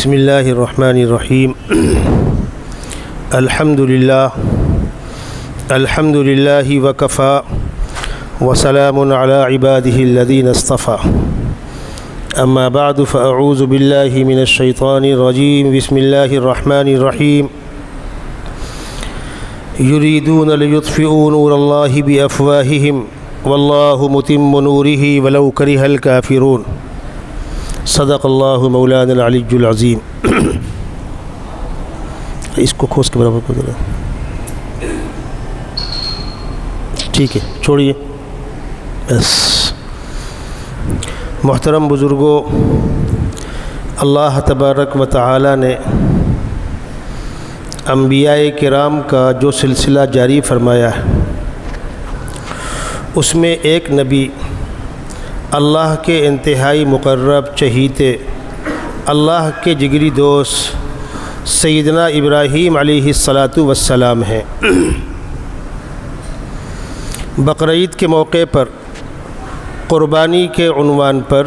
بسم اللہ الرحمن الرحیم الحمد للہ وکفا وسلام علی عباده الذین اصطفى اما بعد فاعوذ باللہ من الشیطان الرجیم بسم اللہ الرحمن الرحیم یریدون لیطفئوا نور اللہ بافواہہم واللہ متم نورہ ولو کرہ الکافرون صدق اللہ مولانا العلی العظیم۔ اس کو کھوس کے برابر کر دے رہا، ٹھیک ہے، چھوڑیے بس۔ محترم بزرگوں، اللہ تبارک و تعالی نے انبیاء کرام کا جو سلسلہ جاری فرمایا ہے، اس میں ایک نبی اللہ کے انتہائی مقرب چہیتے، اللہ کے جگری دوست سیدنا ابراہیم علیہ السلام ہیں۔ بقرعید کے موقع پر قربانی کے عنوان پر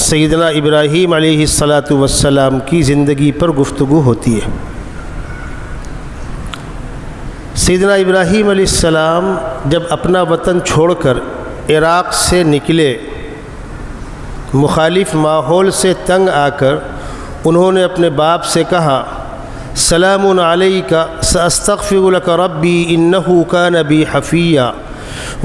سیدنا ابراہیم علیہ السلام کی زندگی پر گفتگو ہوتی ہے۔ سیدنا ابراہیم علیہ السلام جب اپنا وطن چھوڑ کر عراق سے نکلے، مخالف ماحول سے تنگ آ کر انہوں نے اپنے باپ سے کہا، سلام علیک ساستغفر لک ربی انہ کان بی حفیا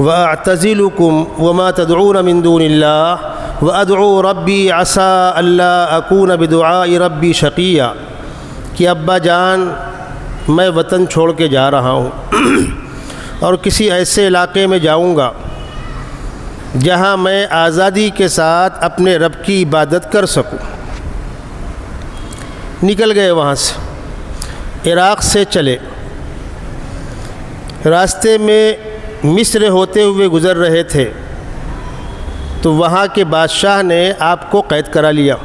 واعتزلکم وما تدعون من دون اللہ وادعو ربی عسى الا اکون بدعاء ربی شقیا، کہ ابا جان میں وطن چھوڑ کے جا رہا ہوں اور کسی ایسے علاقے میں جاؤں گا جہاں میں آزادی کے ساتھ اپنے رب کی عبادت کر سکوں۔ نکل گئے وہاں سے، عراق سے چلے، راستے میں مصر ہوتے ہوئے گزر رہے تھے تو وہاں کے بادشاہ نے آپ کو قید کرا لیا،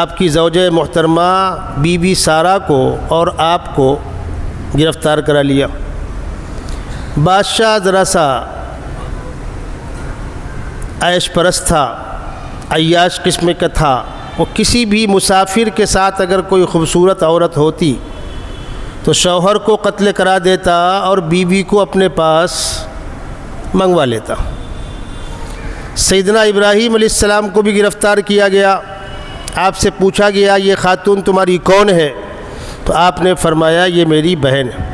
آپ کی زوجہ محترمہ بی بی سارہ کو اور آپ کو گرفتار کرا لیا۔ بادشاہ ذرا سا عیش پرست تھا، عیاش قسم کا تھا، وہ کسی بھی مسافر کے ساتھ اگر کوئی خوبصورت عورت ہوتی تو شوہر کو قتل کرا دیتا اور بیوی کو اپنے پاس منگوا لیتا۔ سیدنا ابراہیم علیہ السلام کو بھی گرفتار کیا گیا، آپ سے پوچھا گیا یہ خاتون تمہاری کون ہے؟ تو آپ نے فرمایا یہ میری بہن ہے۔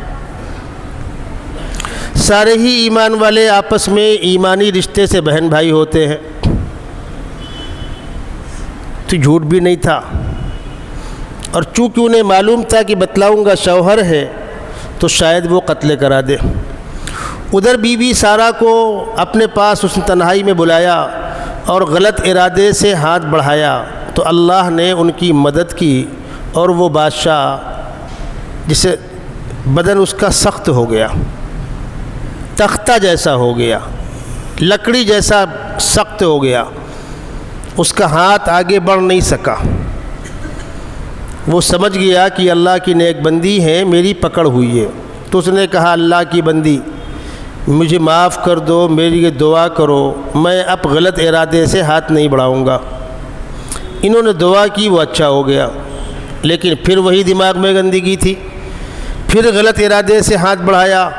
سارے ہی ایمان والے آپس میں ایمانی رشتے سے بہن بھائی ہوتے ہیں، تو جھوٹ بھی نہیں تھا، اور چونکہ انہیں معلوم تھا کہ بتلاؤں گا شوہر ہے تو شاید وہ قتل کرا دے۔ ادھر بی بی سارہ کو اپنے پاس اس تنہائی میں بلایا اور غلط ارادے سے ہاتھ بڑھایا تو اللہ نے ان کی مدد کی، اور وہ بادشاہ جسے بدن اس کا سخت ہو گیا، تختہ جیسا ہو گیا، لکڑی جیسا سخت ہو گیا، اس کا ہاتھ آگے بڑھ نہیں سکا۔ وہ سمجھ گیا کہ اللہ کی نیک بندی ہے، میری پکڑ ہوئی ہے، تو اس نے کہا اللہ کی بندی مجھے معاف کر دو، میری یہ دعا کرو، میں اب غلط ارادے سے ہاتھ نہیں بڑھاؤں گا۔ انہوں نے دعا کی، وہ اچھا ہو گیا، لیکن پھر وہی دماغ میں گندگی تھی، پھر غلط ارادے سے ہاتھ بڑھایا۔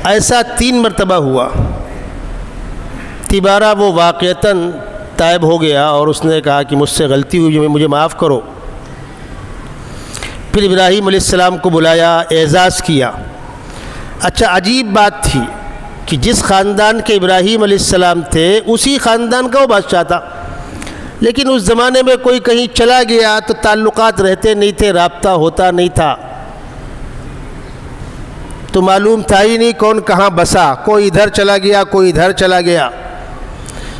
ایسا 3 مرتبہ ہوا۔ تیبارہ وہ واقعتاً تائب ہو گیا اور اس نے کہا کہ مجھ سے غلطی ہوئی، مجھے معاف کرو۔ پھر ابراہیم علیہ السلام کو بلایا، اعزاز کیا۔ اچھا، عجیب بات تھی کہ جس خاندان کے ابراہیم علیہ السلام تھے اسی خاندان کا وہ بادشاہ تھا، لیکن اس زمانے میں کوئی کہیں چلا گیا تو تعلقات رہتے نہیں تھے، رابطہ ہوتا نہیں تھا، تو معلوم تھا ہی نہیں کون کہاں بسا، کوئی ادھر چلا گیا، کوئی ادھر چلا گیا۔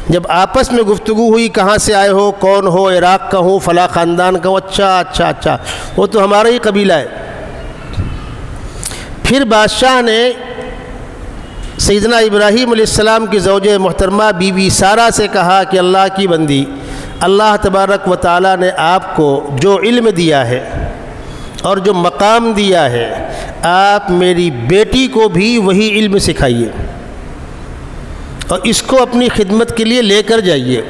جب آپس میں گفتگو ہوئی، کہاں سے آئے ہو، کون ہو، عراق کا ہوں، فلاں خاندان کا ہوں، اچھا وہ تو ہمارا ہی قبیلہ ہے۔ پھر بادشاہ نے سیدنا ابراہیم علیہ السلام کی زوجہ محترمہ بی بی سارہ سے کہا کہ اللہ کی بندی، اللہ تبارک و تعالی نے آپ کو جو علم دیا ہے اور جو مقام دیا ہے، آپ میری بیٹی کو بھی وہی علم سکھائیے اور اس کو اپنی خدمت کے لیے لے کر جائیے۔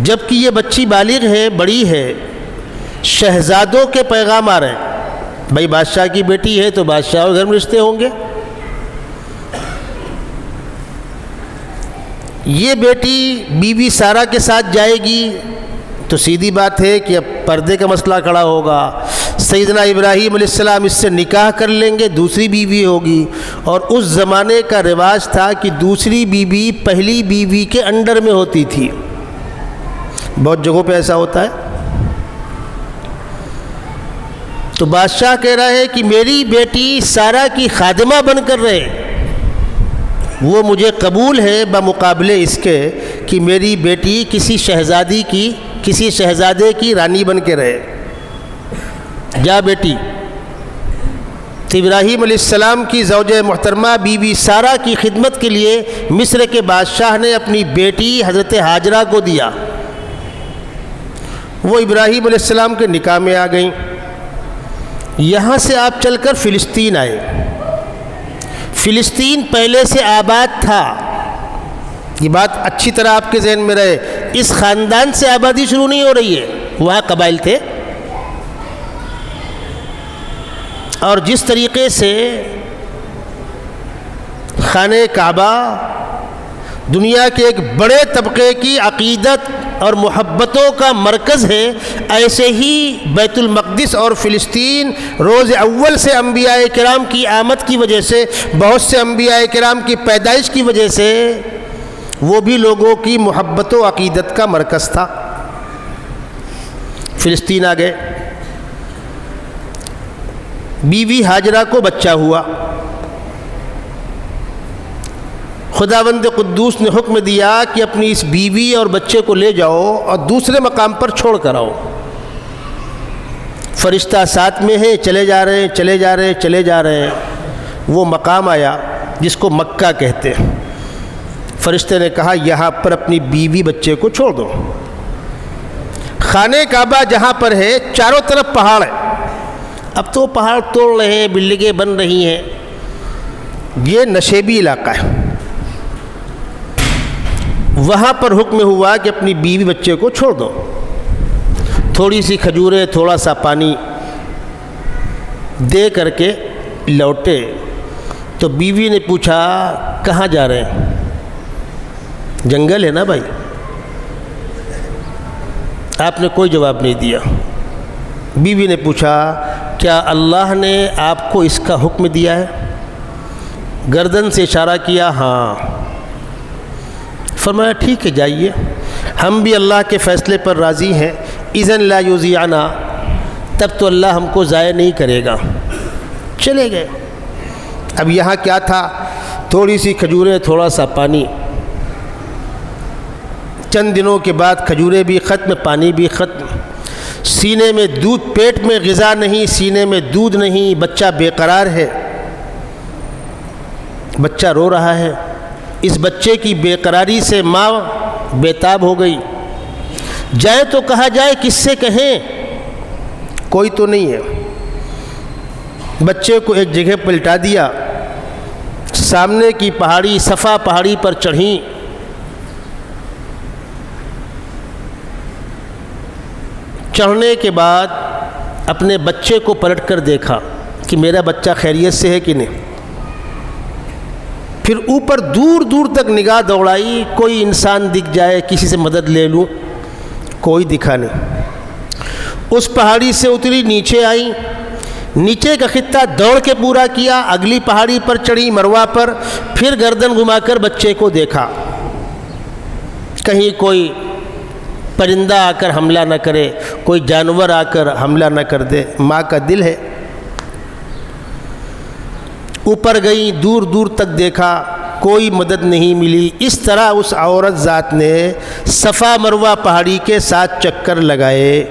جب کہ یہ بچی بالغ ہے، بڑی ہے، شہزادوں کے پیغام آ رہے ہیں، بھائی بادشاہ کی بیٹی ہے تو بادشاہ اور گھر میں رشتے ہوں گے۔ یہ بیٹی بیوی سارہ کے ساتھ جائے گی تو سیدھی بات ہے کہ اب پردے کا مسئلہ کھڑا ہوگا۔ سیدنا ابراہیم علیہ السلام اس سے نکاح کر لیں گے، دوسری بیوی ہوگی، اور اس زمانے کا رواج تھا کہ دوسری بیوی پہلی بیوی کے انڈر میں ہوتی تھی، بہت جگہوں پہ ایسا ہوتا ہے۔ تو بادشاہ کہہ رہا ہے کہ میری بیٹی سارہ کی خادمہ بن کر رہے، وہ مجھے قبول ہے بمقابلے اس کے کہ میری بیٹی کسی شہزادے کی رانی بن کے رہے۔ جا بیٹی۔ تو ابراہیم علیہ السلام کی زوجہ محترمہ بی بی سارہ کی خدمت کے لیے مصر کے بادشاہ نے اپنی بیٹی حضرت ہاجرہ کو دیا۔ وہ ابراہیم علیہ السلام کے نکاح میں آ گئیں۔ یہاں سے آپ چل کر فلسطین آئے۔ فلسطین پہلے سے آباد تھا، یہ بات اچھی طرح آپ کے ذہن میں رہے، اس خاندان سے آبادی شروع نہیں ہو رہی ہے، وہاں قبائل تھے۔ اور جس طریقے سے خانہ کعبہ دنیا کے ایک بڑے طبقے کی عقیدت اور محبتوں کا مرکز ہے، ایسے ہی بیت المقدس اور فلسطین روز اول سے انبیاء کرام کی آمد کی وجہ سے، بہت سے انبیاء کرام کی پیدائش کی وجہ سے، وہ بھی لوگوں کی محبت و عقیدت کا مرکز تھا۔ فلسطین آ گئے۔ بیوی ہاجرہ کو بچہ ہوا۔ خداوند قدوس نے حکم دیا کہ اپنی اس بیوی اور بچے کو لے جاؤ اور دوسرے مقام پر چھوڑ کر آؤ۔ فرشتہ ساتھ میں ہے، چلے جا رہے ہیں۔ وہ مقام آیا جس کو مکہ کہتے ہیں۔ فرشتے نے کہا یہاں پر اپنی بیوی بچے کو چھوڑ دو۔ خانہ کعبہ جہاں پر ہے چاروں طرف پہاڑ ہے، اب تو پہاڑ توڑ رہے ہیں، بلڈنگیں بن رہی ہیں، یہ نشیبی علاقہ ہے۔ وہاں پر حکم ہوا کہ اپنی بیوی بچے کو چھوڑ دو، تھوڑی سی کھجوریں، تھوڑا سا پانی دے کر کے لوٹے۔ تو بیوی نے پوچھا کہاں جا رہے ہیں؟ جنگل ہے نا بھائی۔ آپ نے کوئی جواب نہیں دیا۔ بیوی نے پوچھا کیا اللہ نے آپ کو اس کا حکم دیا ہے؟ گردن سے اشارہ کیا ہاں۔ فرمایا ٹھیک ہے جائیے، ہم بھی اللہ کے فیصلے پر راضی ہیں، اذن لا یضیعنا، تب تو اللہ ہم کو ضائع نہیں کرے گا۔ چلے گئے۔ اب یہاں کیا تھا؟ تھوڑی سی کھجوریں، تھوڑا سا پانی۔ چند دنوں کے بعد کھجوریں بھی ختم، پانی بھی ختم، سینے میں دودھ، پیٹ میں غذا نہیں، سینے میں دودھ نہیں، بچہ بے قرار ہے، بچہ رو رہا ہے۔ اس بچے کی بے قراری سے ماں بے تاب ہو گئی۔ جائے تو کہا جائے، کس سے کہیں؟ کوئی تو نہیں ہے۔ بچے کو ایک جگہ پلٹا دیا، سامنے کی پہاڑی، صفا پہاڑی پر چڑھیں۔ چڑھنے کے بعد اپنے بچے کو پلٹ کر دیکھا کہ میرا بچہ خیریت سے ہے کہ نہیں۔ پھر اوپر دور دور تک نگاہ دوڑائی، کوئی انسان دکھ جائے، کسی سے مدد لے لوں، کوئی دکھا نہیں۔ اس پہاڑی سے اتری، نیچے آئی، نیچے کا خطہ دوڑ کے پورا کیا، اگلی پہاڑی پر چڑھی، مروہ پر، پھر گردن گھما کر بچے کو دیکھا، کہیں کوئی پرندہ آ کر حملہ نہ کرے، کوئی جانور آ کر حملہ نہ کر دے، ماں کا دل ہے۔ اوپر گئی، دور دور تک دیکھا، کوئی مدد نہیں ملی۔ اس طرح اس عورت ذات نے صفا مروہ پہاڑی کے 7 چکر لگائے۔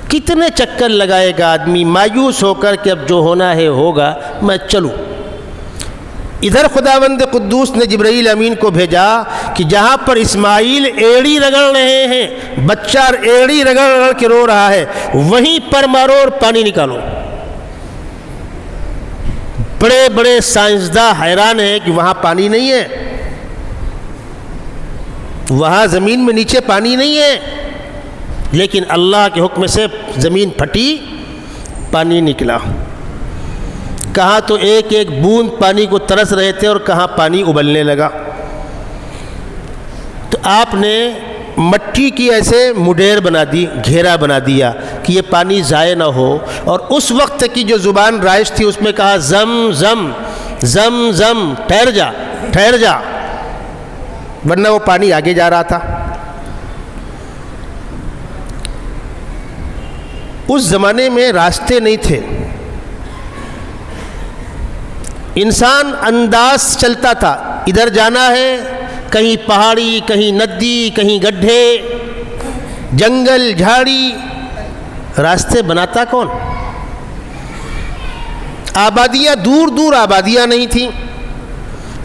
کتنے چکر لگائے گا آدمی مایوس ہو کر کہ اب جو ہونا ہے ہوگا، میں چلوں۔ ادھر خداوند قدوس نے جبرائیل امین کو بھیجا کہ جہاں پر اسماعیل ایڑی رگڑ رہے ہیں، بچہ ایڑی رگڑ رگڑ کے رو رہا ہے، وہیں پر مارو اور پانی نکالو۔ بڑے بڑے سائنسداں حیران ہیں کہ وہاں پانی نہیں ہے۔ وہاں زمین میں نیچے پانی نہیں ہے، لیکن اللہ کے حکم سے زمین پھٹی، پانی نکلا۔ کہاں تو ایک ایک بوند پانی کو ترس رہے تھے اور کہاں پانی ابلنے لگا۔ تو آپ نے مٹی کی ایسے مڈیر بنا دی، گھیرا بنا دیا کہ یہ پانی ضائع نہ ہو، اور اس وقت کی جو زبان رائج تھی اس میں کہا زم زم زم زم، ٹھہر جا ٹھہر جا، ورنہ وہ پانی آگے جا رہا تھا۔ اس زمانے میں راستے نہیں تھے، انسان انداز چلتا تھا، ادھر جانا ہے، کہیں پہاڑی، کہیں ندی، کہیں گڈھے، جنگل جھاڑی، راستے بناتا کون؟ آبادیاں دور دور آبادیاں نہیں تھیں،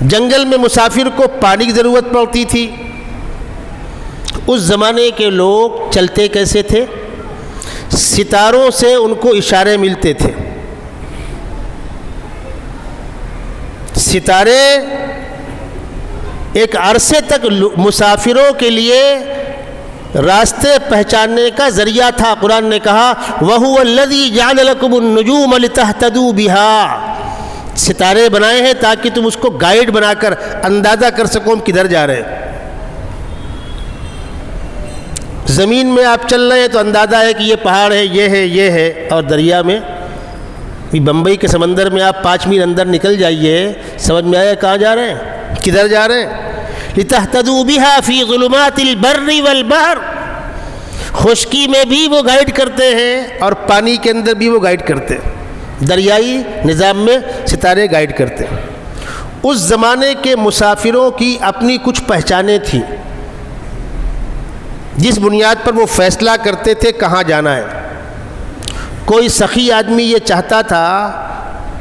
جنگل میں مسافر کو پانی کی ضرورت پڑتی تھی۔ اس زمانے کے لوگ چلتے کیسے تھے؟ ستاروں سے ان کو اشارے ملتے تھے، ستارے ایک عرصے تک مسافروں کے لیے راستے پہچاننے کا ذریعہ تھا۔ قرآن نے کہا وَهُوَ الَّذِي جَعَلَ لَكُمُ النُّجُومَ لِتَهْتَدُوا بِهَا، ستارے بنائے ہیں تاکہ تم اس کو گائیڈ بنا کر اندازہ کر سکو ہم کدھر جا رہے ہیں۔ زمین میں آپ چل رہے ہیں تو اندازہ ہے کہ یہ پہاڑ ہے، یہ ہے، اور دریا میں بھی بمبئی کے سمندر میں آپ 5 میل اندر نکل جائیے، سمجھ میں آیا کہاں جا رہے ہیں، کدھر جا رہے ہیں۔ لِتَهْتَدُوا بِهَا فِي ظُلُمَاتِ الْبَرِّ وَالْبَحْرِ، خشکی میں بھی وہ گائیڈ کرتے ہیں اور پانی کے اندر بھی وہ گائیڈ کرتے ہیں، دریائی نظام میں ستارے گائیڈ کرتے ہیں۔ اس زمانے کے مسافروں کی اپنی کچھ پہچانیں تھیں جس بنیاد پر وہ فیصلہ کرتے تھے کہاں جانا ہے۔ کوئی سخی آدمی یہ چاہتا تھا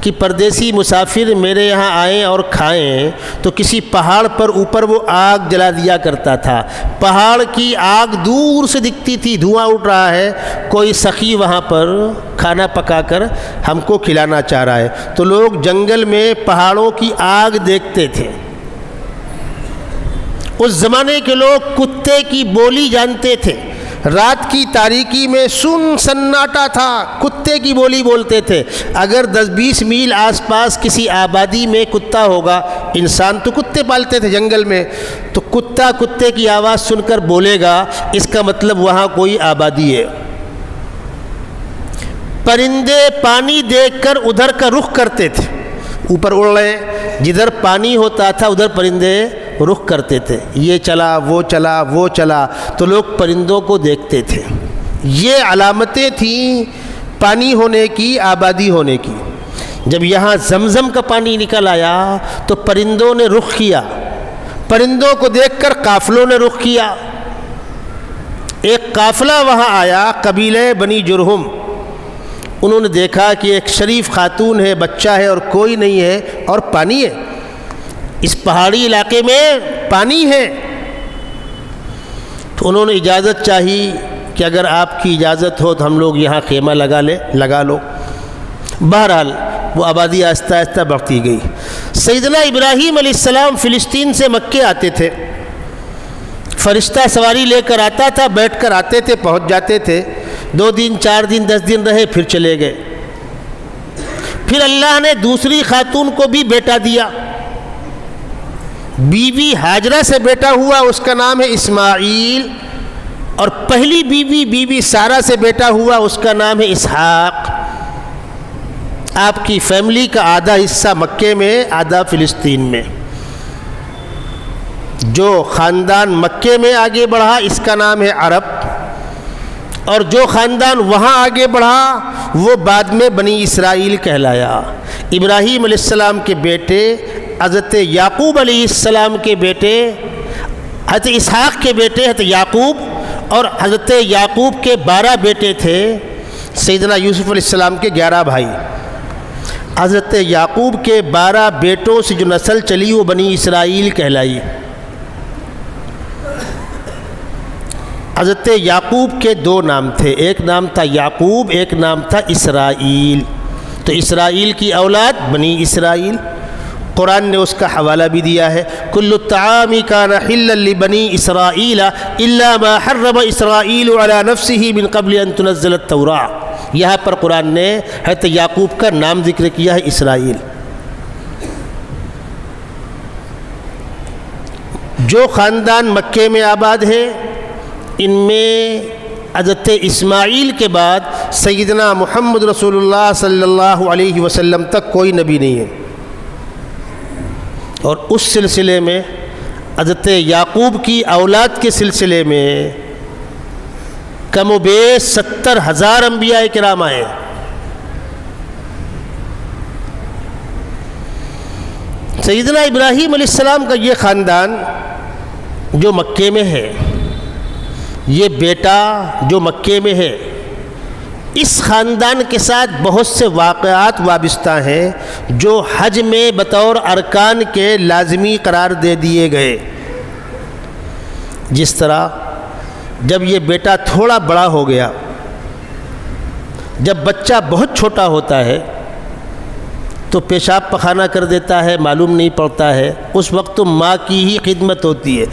کہ پردیسی مسافر میرے یہاں آئیں اور کھائیں، تو کسی پہاڑ پر اوپر وہ آگ جلا دیا کرتا تھا، پہاڑ کی آگ دور سے دکھتی تھی، دھواں اٹھ رہا ہے، کوئی سخی وہاں پر کھانا پکا کر ہم کو کھلانا چاہ رہا ہے۔ تو لوگ جنگل میں پہاڑوں کی آگ دیکھتے تھے۔ اس زمانے کے لوگ کتے کی بولی جانتے تھے، رات کی تاریکی میں سناٹا تھا، کتے کی بولی بولتے تھے۔ اگر 10-20 میل آس پاس کسی آبادی میں کتا ہوگا، انسان تو کتے پالتے تھے جنگل میں، تو کتا کتے کی آواز سن کر بولے گا، اس کا مطلب وہاں کوئی آبادی ہے۔ پرندے پانی دیکھ کر ادھر کا رخ کرتے تھے، اوپر اڑ رہے، جدھر پانی ہوتا تھا ادھر پرندے رخ کرتے تھے، یہ چلا وہ چلا وہ چلا، تو لوگ پرندوں کو دیکھتے تھے۔ یہ علامتیں تھیں پانی ہونے کی، آبادی ہونے کی۔ جب یہاں زمزم کا پانی نکل آیا تو پرندوں نے رخ کیا، پرندوں کو دیکھ کر قافلوں نے رخ کیا۔ ایک قافلہ وہاں آیا، قبیلہ بنی جرہم، انہوں نے دیکھا کہ ایک شریف خاتون ہے، بچہ ہے اور کوئی نہیں ہے، اور پانی ہے، اس پہاڑی علاقے میں پانی ہے۔ تو انہوں نے اجازت چاہی کہ اگر آپ کی اجازت ہو تو ہم لوگ یہاں خیمہ لگا لو۔ بہرحال وہ آبادی آہستہ آہستہ بڑھتی گئی۔ سیدنا ابراہیم علیہ السلام فلسطین سے مکے آتے تھے، فرشتہ سواری لے کر آتا تھا، بیٹھ کر آتے تھے، پہنچ جاتے تھے، 2 دن 4 دن 10 دن رہے، پھر چلے گئے۔ پھر اللہ نے دوسری خاتون کو بھی بیٹا دیا، بیوی ہاجرہ سے بیٹا ہوا، اس کا نام ہے اسماعیل، اور پہلی بیوی سارہ سے بیٹا ہوا، اس کا نام ہے اسحاق۔ آپ کی فیملی کا آدھا حصہ مکے میں، آدھا فلسطین میں۔ جو خاندان مکے میں آگے بڑھا اس کا نام ہے عرب، اور جو خاندان وہاں آگے بڑھا وہ بعد میں بنی اسرائیل کہلایا۔ ابراہیم علیہ السلام کے بیٹے، حضرت یعقوب علیہ السلام کے بیٹے، حضرت اسحاق کے بیٹے حضرت یعقوب، اور حضرت یعقوب کے 12 بیٹے تھے، سیدنا یوسف علیہ السلام کے 11 بھائی۔ حضرت یعقوب کے 12 بیٹوں سے جو نسل چلی وہ بنی اسرائیل کہلائی۔ حضرت یعقوب کے 2 نام تھے، ایک نام تھا یعقوب، ایک نام تھا اسرائیل۔ تو اسرائیل کی اولاد بنی اسرائیل۔ قرآن نے اس کا حوالہ بھی دیا ہے، کل الطعام کان حلا لبنی اسرائیل الا ما حرم اسرائیل علی نفسہ من قبل ان تنزل التوراۃ۔ یہاں پر قرآن نے حضرت یعقوب کا نام ذکر کیا ہے، اسرائیل۔ جو خاندان مکے میں آباد ہے، ان میں حضرت اسماعیل کے بعد سیدنا محمد رسول اللہ صلی اللہ علیہ وسلم تک کوئی نبی نہیں ہے، اور اس سلسلے میں حضرت یعقوب کی اولاد کے سلسلے میں کم و بیش 70,000 انبیاء کرام آئے۔ سیدنا ابراہیم علیہ السلام کا یہ خاندان جو مکے میں ہے، یہ بیٹا جو مکے میں ہے، اس خاندان کے ساتھ بہت سے واقعات وابستہ ہیں جو حج میں بطور ارکان کے لازمی قرار دے دیے گئے۔ جس طرح جب یہ بیٹا تھوڑا بڑا ہو گیا، جب بچہ بہت چھوٹا ہوتا ہے تو پیشاب پخانہ کر دیتا ہے، معلوم نہیں پڑتا ہے، اس وقت تو ماں کی ہی خدمت ہوتی ہے،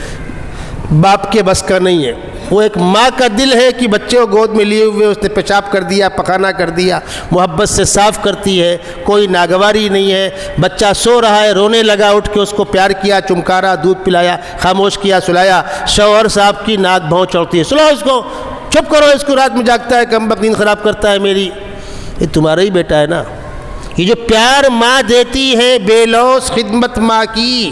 باپ کے بس کا نہیں ہے۔ وہ ایک ماں کا دل ہے کہ بچے کو گود میں لیے ہوئے اس نے پیشاب کر دیا، پخانہ کر دیا، محبت سے صاف کرتی ہے، کوئی ناگواری نہیں ہے۔ بچہ سو رہا ہے، رونے لگا، اٹھ کے اس کو پیار کیا، چمکارا، دودھ پلایا، خاموش کیا، سلایا۔ شوہر صاحب کی ناک بھون چڑھتی ہے، سلاؤ اس کو، چپ کرو اس کو، رات میں جاگتا ہے، کم وقت نیند خراب کرتا ہے میری۔ یہ تمہارا ہی بیٹا ہے نا۔ یہ جو پیار ماں دیتی ہے، بے لوث خدمت ماں کی،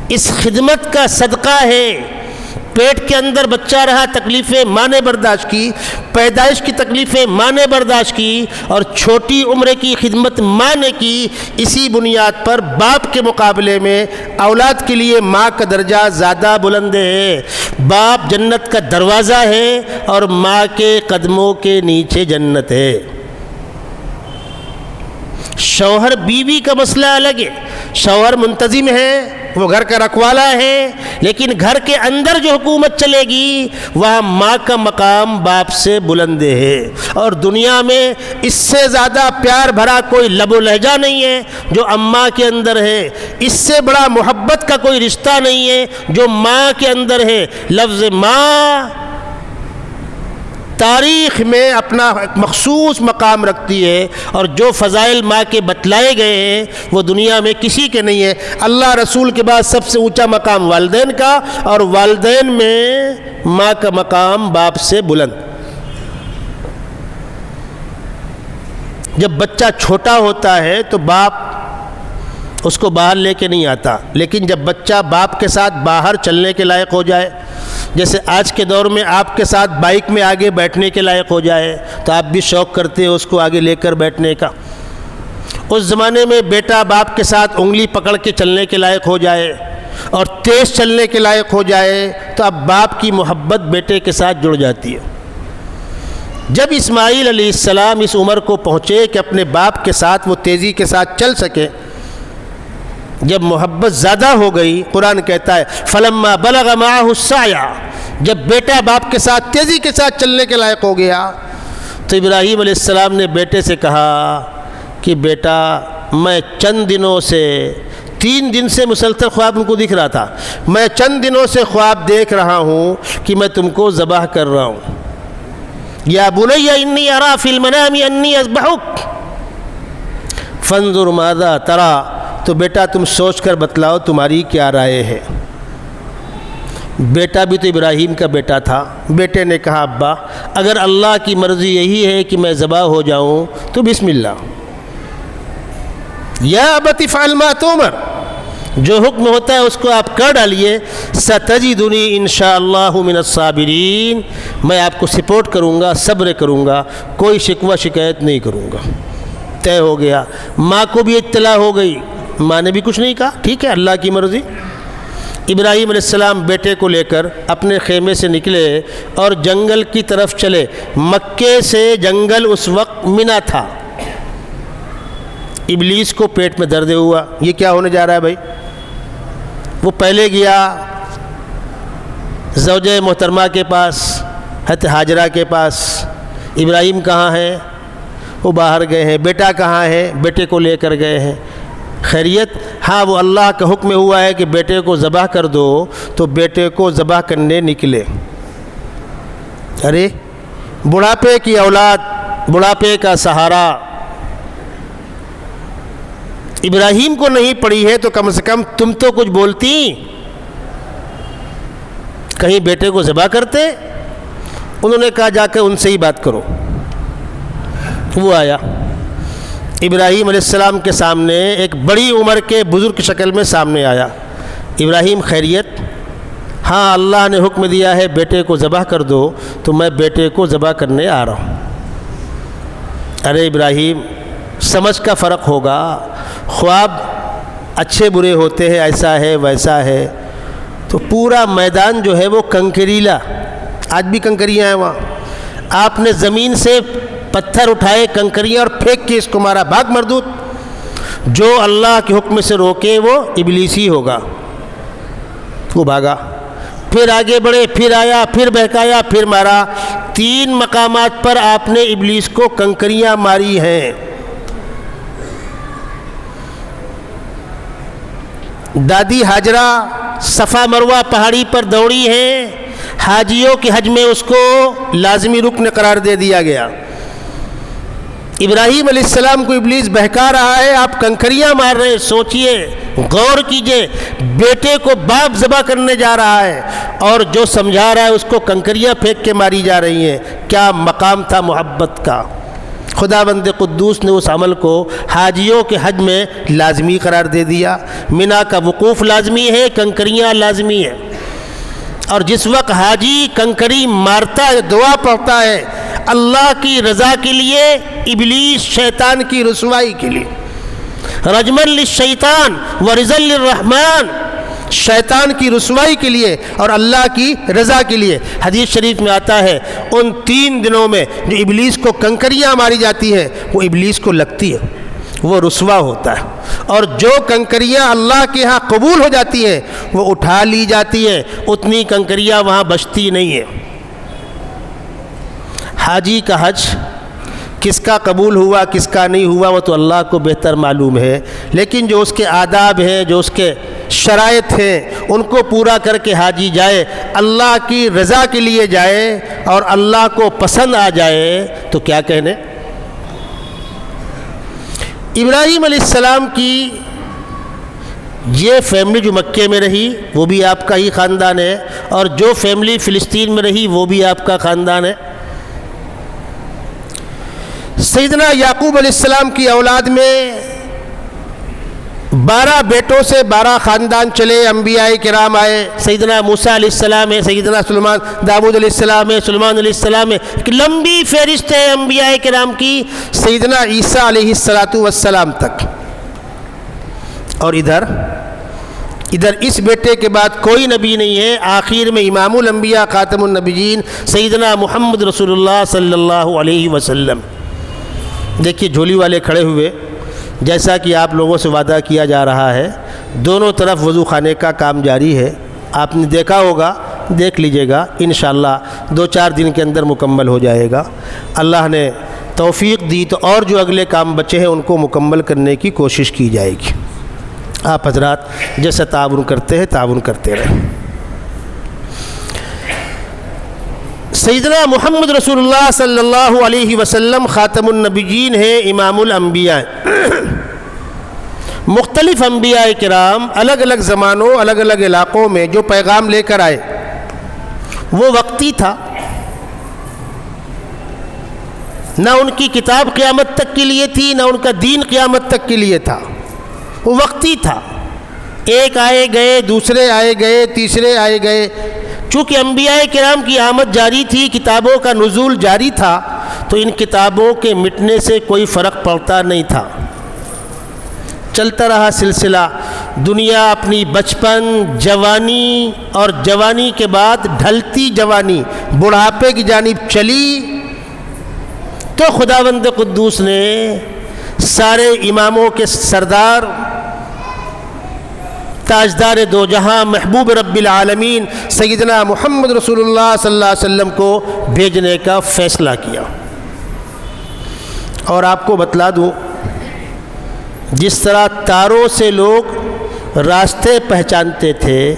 اس خدمت کا صدقہ ہے۔ پیٹ کے اندر بچہ رہا، تکلیفیں ماں نے برداشت کی، پیدائش کی تکلیفیں ماں نے برداشت کی، اور چھوٹی عمر کی خدمت ماں نے کی۔ اسی بنیاد پر باپ کے مقابلے میں اولاد کے لیے ماں کا درجہ زیادہ بلند ہے۔ باپ جنت کا دروازہ ہے اور ماں کے قدموں کے نیچے جنت ہے۔ شوہر بیوی کا مسئلہ الگ ہے، شوہر منتظم ہے، وہ گھر کا رکھوالا ہے، لیکن گھر کے اندر جو حکومت چلے گی وہاں ماں کا مقام باپ سے بلند ہے۔ اور دنیا میں اس سے زیادہ پیار بھرا کوئی لب و لہجہ نہیں ہے جو اماں کے اندر ہے، اس سے بڑا محبت کا کوئی رشتہ نہیں ہے جو ماں کے اندر ہے۔ لفظ ماں تاریخ میں اپنا ایک مخصوص مقام رکھتی ہے، اور جو فضائل ماں کے بتلائے گئے ہیں وہ دنیا میں کسی کے نہیں ہے۔ اللہ رسول کے بعد سب سے اونچا مقام والدین کا، اور والدین میں ماں کا مقام باپ سے بلند۔ جب بچہ چھوٹا ہوتا ہے تو باپ اس کو باہر لے کے نہیں آتا، لیکن جب بچہ باپ کے ساتھ باہر چلنے کے لائق ہو جائے، جیسے آج کے دور میں آپ کے ساتھ بائک میں آگے بیٹھنے کے لائق ہو جائے تو آپ بھی شوق کرتے ہیں اس کو آگے لے کر بیٹھنے کا۔ اس زمانے میں بیٹا باپ کے ساتھ انگلی پکڑ کے چلنے کے لائق ہو جائے اور تیز چلنے کے لائق ہو جائے تو اب باپ کی محبت بیٹے کے ساتھ جڑ جاتی ہے۔ جب اسماعیل علیہ السلام اس عمر کو پہنچے کہ اپنے باپ کے ساتھ وہ تیزی کے ساتھ چل سکے، جب محبت زیادہ ہو گئی، قرآن کہتا ہے فلما بلغ معه السعی، جب بیٹا باپ کے ساتھ تیزی کے ساتھ چلنے کے لائق ہو گیا تو ابراہیم علیہ السلام نے بیٹے سے کہا کہ بیٹا میں چند دنوں سے 3 دن سے مسلسل خواب ان کو دکھ رہا تھا، میں چند دنوں سے خواب دیکھ رہا ہوں کہ میں تم کو ذبح کر رہا ہوں۔ یا بنی انی ارا فی المنام انی اذبحک فانظر ماذا تری، تو بیٹا تم سوچ کر بتلاؤ تمہاری کیا رائے ہے۔ بیٹا بھی تو ابراہیم کا بیٹا تھا، بیٹے نے کہا ابا اگر اللہ کی مرضی یہی ہے کہ میں ذبح ہو جاؤں تو بسم اللہ، یا ابت افعل ما تؤمر، جو حکم ہوتا ہے اس کو آپ کر ڈالیے، ستجدنی انشاءاللہ من الصابرین، میں آپ کو سپورٹ کروں گا، صبر کروں گا، کوئی شکوہ شکایت نہیں کروں گا۔ طے ہو گیا۔ ماں کو بھی اطلاع ہو گئی، ماں نے بھی کچھ نہیں کہا، ٹھیک ہے اللہ کی مرضی۔ ابراہیم علیہ السلام بیٹے کو لے کر اپنے خیمے سے نکلے اور جنگل کی طرف چلے۔ مکے سے جنگل اس وقت منی تھا۔ ابلیس کو پیٹ میں درد ہوا، یہ کیا ہونے جا رہا ہے بھائی؟ وہ پہلے گیا زوجہ محترمہ کے پاس، حضرت ہاجرہ کے پاس، ابراہیم کہاں ہیں؟ وہ باہر گئے ہیں۔ بیٹا کہاں ہے؟ بیٹے کو لے کر گئے ہیں۔ خیریت؟ ہاں وہ اللہ کا حکم ہوا ہے کہ بیٹے کو ذبح کر دو، تو بیٹے کو ذبح کرنے نکلے۔ ارے بڑھاپے کی اولاد، بڑھاپے کا سہارا ابراہیم کو نہیں پڑی ہے تو کم سے کم تم تو کچھ بولتی، کہیں بیٹے کو ذبح کرتے؟ انہوں نے کہا جا کے ان سے ہی بات کرو۔ وہ آیا ابراہیم علیہ السلام کے سامنے، ایک بڑی عمر کے بزرگ کی شکل میں سامنے آیا۔ ابراہیم خیریت؟ ہاں اللہ نے حکم دیا ہے بیٹے کو ذبح کر دو، تو میں بیٹے کو ذبح کرنے آ رہا ہوں۔ ارے ابراہیم سمجھ کا فرق ہوگا، خواب اچھے برے ہوتے ہیں، ایسا ہے ویسا ہے۔ تو پورا میدان جو ہے وہ کنکریلا، آج بھی کنکریاں ہیں وہاں، آپ نے زمین سے پتھر اٹھائے کنکریاں اور پھینک کے اس کو مارا، بھاگ مردود، جو اللہ کے حکم سے روکے وہ ابلیس ہی ہوگا۔ وہ بھاگا، پھر آگے بڑھے، پھر آیا، پھر بہکایا، پھر مارا۔ 3 مقامات پر آپ نے ابلیس کو کنکریاں ماری ہیں۔ دادی ہاجرہ صفا مروہ پہاڑی پر دوڑی ہیں، حاجیوں کے حج میں اس کو لازمی رکن قرار دے دیا گیا۔ ابراہیم علیہ السلام کو ابلیس بہکا رہا ہے، آپ کنکریاں مار رہے ہیں۔ سوچئے، غور کیجئے، بیٹے کو باپ ذبح کرنے جا رہا ہے اور جو سمجھا رہا ہے اس کو کنکریاں پھینک کے ماری جا رہی ہیں۔ کیا مقام تھا محبت کا! خداوند قدوس نے اس عمل کو حاجیوں کے حج میں لازمی قرار دے دیا۔ منا کا وقوف لازمی ہے، کنکریاں لازمی ہے۔ اور جس وقت حاجی کنکری مارتا ہے، دعا پڑھتا ہے اللہ کی رضا کے لیے، ابلیس شیطان کی رسوائی کے لیے، رجمن للشیطان ورزا للرحمن، شیطان کی رسوائی کے لیے اور اللہ کی رضا کے لیے۔ حدیث شریف میں آتا ہے ان 3 دنوں میں جو ابلیس کو کنکریاں ماری جاتی ہیں وہ ابلیس کو لگتی ہے، وہ رسوا ہوتا ہے، اور جو کنکریاں اللہ کے ہاں قبول ہو جاتی ہیں وہ اٹھا لی جاتی ہیں، اتنی کنکریاں وہاں بچتی نہیں ہیں۔ حاجی کا حج کس کا قبول ہوا کس کا نہیں ہوا وہ تو اللہ کو بہتر معلوم ہے، لیکن جو اس کے آداب ہیں، جو اس کے شرائط ہیں، ان کو پورا کر کے حاجی جائے، اللہ کی رضا کے لیے جائے اور اللہ کو پسند آ جائے تو کیا کہنے۔ ابراہیم علیہ السلام کی یہ فیملی جو مکے میں رہی وہ بھی آپ کا ہی خاندان ہے، اور جو فیملی فلسطین میں رہی وہ بھی آپ کا خاندان ہے۔ سیدنا یعقوب علیہ السلام کی اولاد میں 12 بیٹوں سے 12 خاندان چلے، انبیاء کرام آئے، سیدنا موسیٰ علیہ السلام ہے، سیدنا سلیمان، داؤد علیہ السلام ہے، سلیمان علیہ السلام ہے، ایک لمبی فہرست ہے انبیاء کرام کی، سیدنا عیسیٰ علیہ السلام تک۔ اور ادھر اس بیٹے کے بعد کوئی نبی نہیں ہے، آخر میں امام الانبیاء خاتم النبیین سیدنا محمد رسول اللہ صلی اللہ علیہ وسلم۔ دیکھیے جھولی والے کھڑے ہوئے، جیسا کہ آپ لوگوں سے وعدہ کیا جا رہا ہے، دونوں طرف وضو خانے کا کام جاری ہے، آپ نے دیکھا ہوگا، دیکھ لیجئے گا، انشاءاللہ 2-4 دن کے اندر مکمل ہو جائے گا۔ اللہ نے توفیق دی تو اور جو اگلے کام بچے ہیں ان کو مکمل کرنے کی کوشش کی جائے گی۔ آپ حضرات جیسا تعاون کرتے ہیں تعاون کرتے رہیں۔ سیدنا محمد رسول اللہ صلی اللہ علیہ وسلم خاتم النبیین ہیں، امام الانبیاء، مختلف انبیاء کرام الگ الگ زمانوں الگ الگ علاقوں میں جو پیغام لے کر آئے وہ وقتی تھا، نہ ان کی کتاب قیامت تک کے لیے تھی، نہ ان کا دین قیامت تک کے لیے تھا، وہ وقتی تھا، ایک آئے گئے، دوسرے آئے گئے، تیسرے آئے گئے۔ چونکہ انبیاء کرام کی آمد جاری تھی، کتابوں کا نزول جاری تھا، تو ان کتابوں کے مٹنے سے کوئی فرق پڑتا نہیں تھا، چلتا رہا سلسلہ۔ دنیا اپنی بچپن، جوانی اور جوانی کے بعد ڈھلتی جوانی، بڑھاپے کی جانب چلی، تو خداوند قدوس نے سارے اماموں کے سردار، تاجدار دو جہاں، محبوب رب العالمین سیدنا محمد رسول اللہ صلی اللہ علیہ وسلم کو بھیجنے کا فیصلہ کیا۔ اور آپ کو بتلا دوں، جس طرح تاروں سے لوگ راستے پہچانتے تھے،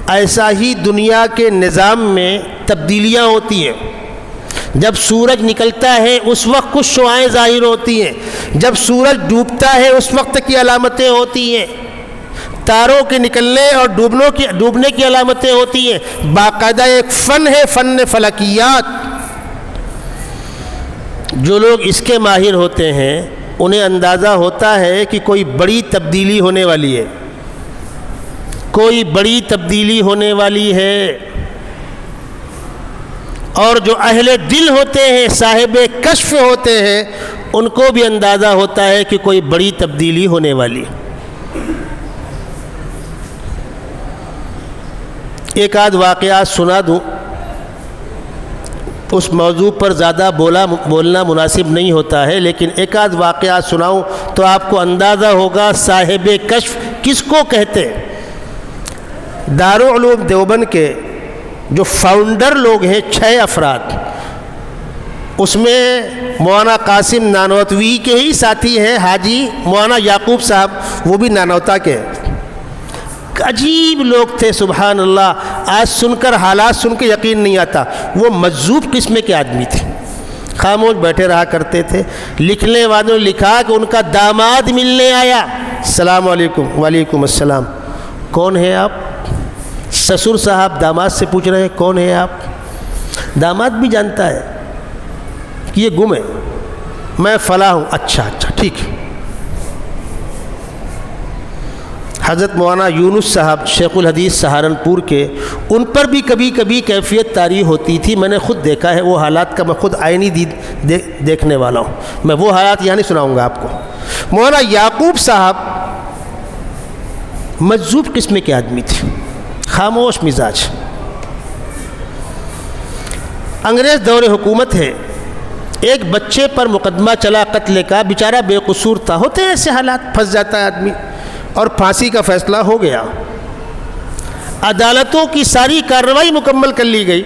ایسا ہی دنیا کے نظام میں تبدیلیاں ہوتی ہیں۔ جب سورج نکلتا ہے اس وقت کچھ شعاعیں ظاہر ہوتی ہیں، جب سورج ڈوبتا ہے اس وقت کی علامتیں ہوتی ہیں، تاروں کے نکلنے اور ڈوبنے کی علامتیں ہوتی ہیں۔ باقاعدہ ایک فن ہے، فن فلکیات۔ جو لوگ اس کے ماہر ہوتے ہیں انہیں اندازہ ہوتا ہے کہ کوئی بڑی تبدیلی ہونے والی ہے، کوئی بڑی تبدیلی ہونے والی ہے۔ اور جو اہل دل ہوتے ہیں، صاحب کشف ہوتے ہیں، ان کو بھی اندازہ ہوتا ہے کہ کوئی بڑی تبدیلی ہونے والی۔ ایک آدھ واقعات سنا دوں، اس موضوع پر زیادہ بولنا مناسب نہیں ہوتا ہے، لیکن ایک آدھ واقعات سناؤں تو آپ کو اندازہ ہوگا صاحب کشف کس کو کہتے ہیں۔ دارالعلوم دیوبند کے جو فاؤنڈر لوگ ہیں 6 افراد، اس میں مولانا قاسم نانوتوی کے ہی ساتھی ہیں حاجی مولانا یعقوب صاحب، وہ بھی نانوتا کے ہیں۔ عجیب لوگ تھے، سبحان اللہ، آج سن کر حالات سن کے یقین نہیں آتا۔ وہ مجذوب قسم کے آدمی تھے، خاموش بیٹھے رہا کرتے تھے۔ لکھنے والوں نے لکھا کہ ان کا داماد ملنے آیا، السلام علیکم، وعلیکم السلام، کون ہیں آپ؟ سسر صاحب داماد سے پوچھ رہے ہیں کون ہیں آپ؟ داماد بھی جانتا ہے کہ یہ گم ہے، میں فلاں ہوں۔ اچھا ٹھیک ہے۔ حضرت مولانا یونس صاحب شیخ الحدیث سہارنپور کے، ان پر بھی کبھی کبھی کیفیت طاری ہوتی تھی، میں نے خود دیکھا ہے وہ حالات کا، میں خود عینی دیکھنے والا ہوں، میں وہ حالات یہاں نہیں سناؤں گا آپ کو۔ مولانا یعقوب صاحب مجذوب قسم کے آدمی تھے، خاموش مزاج۔ انگریز دور حکومت ہے، ایک بچے پر مقدمہ چلا قتل کا، بیچارہ بے قصور تھا، ہوتے ہیں ایسے حالات، پھنس جاتا ہے آدمی، اور پھانسی کا فیصلہ ہو گیا۔ عدالتوں کی ساری کارروائی مکمل کر لی گئی،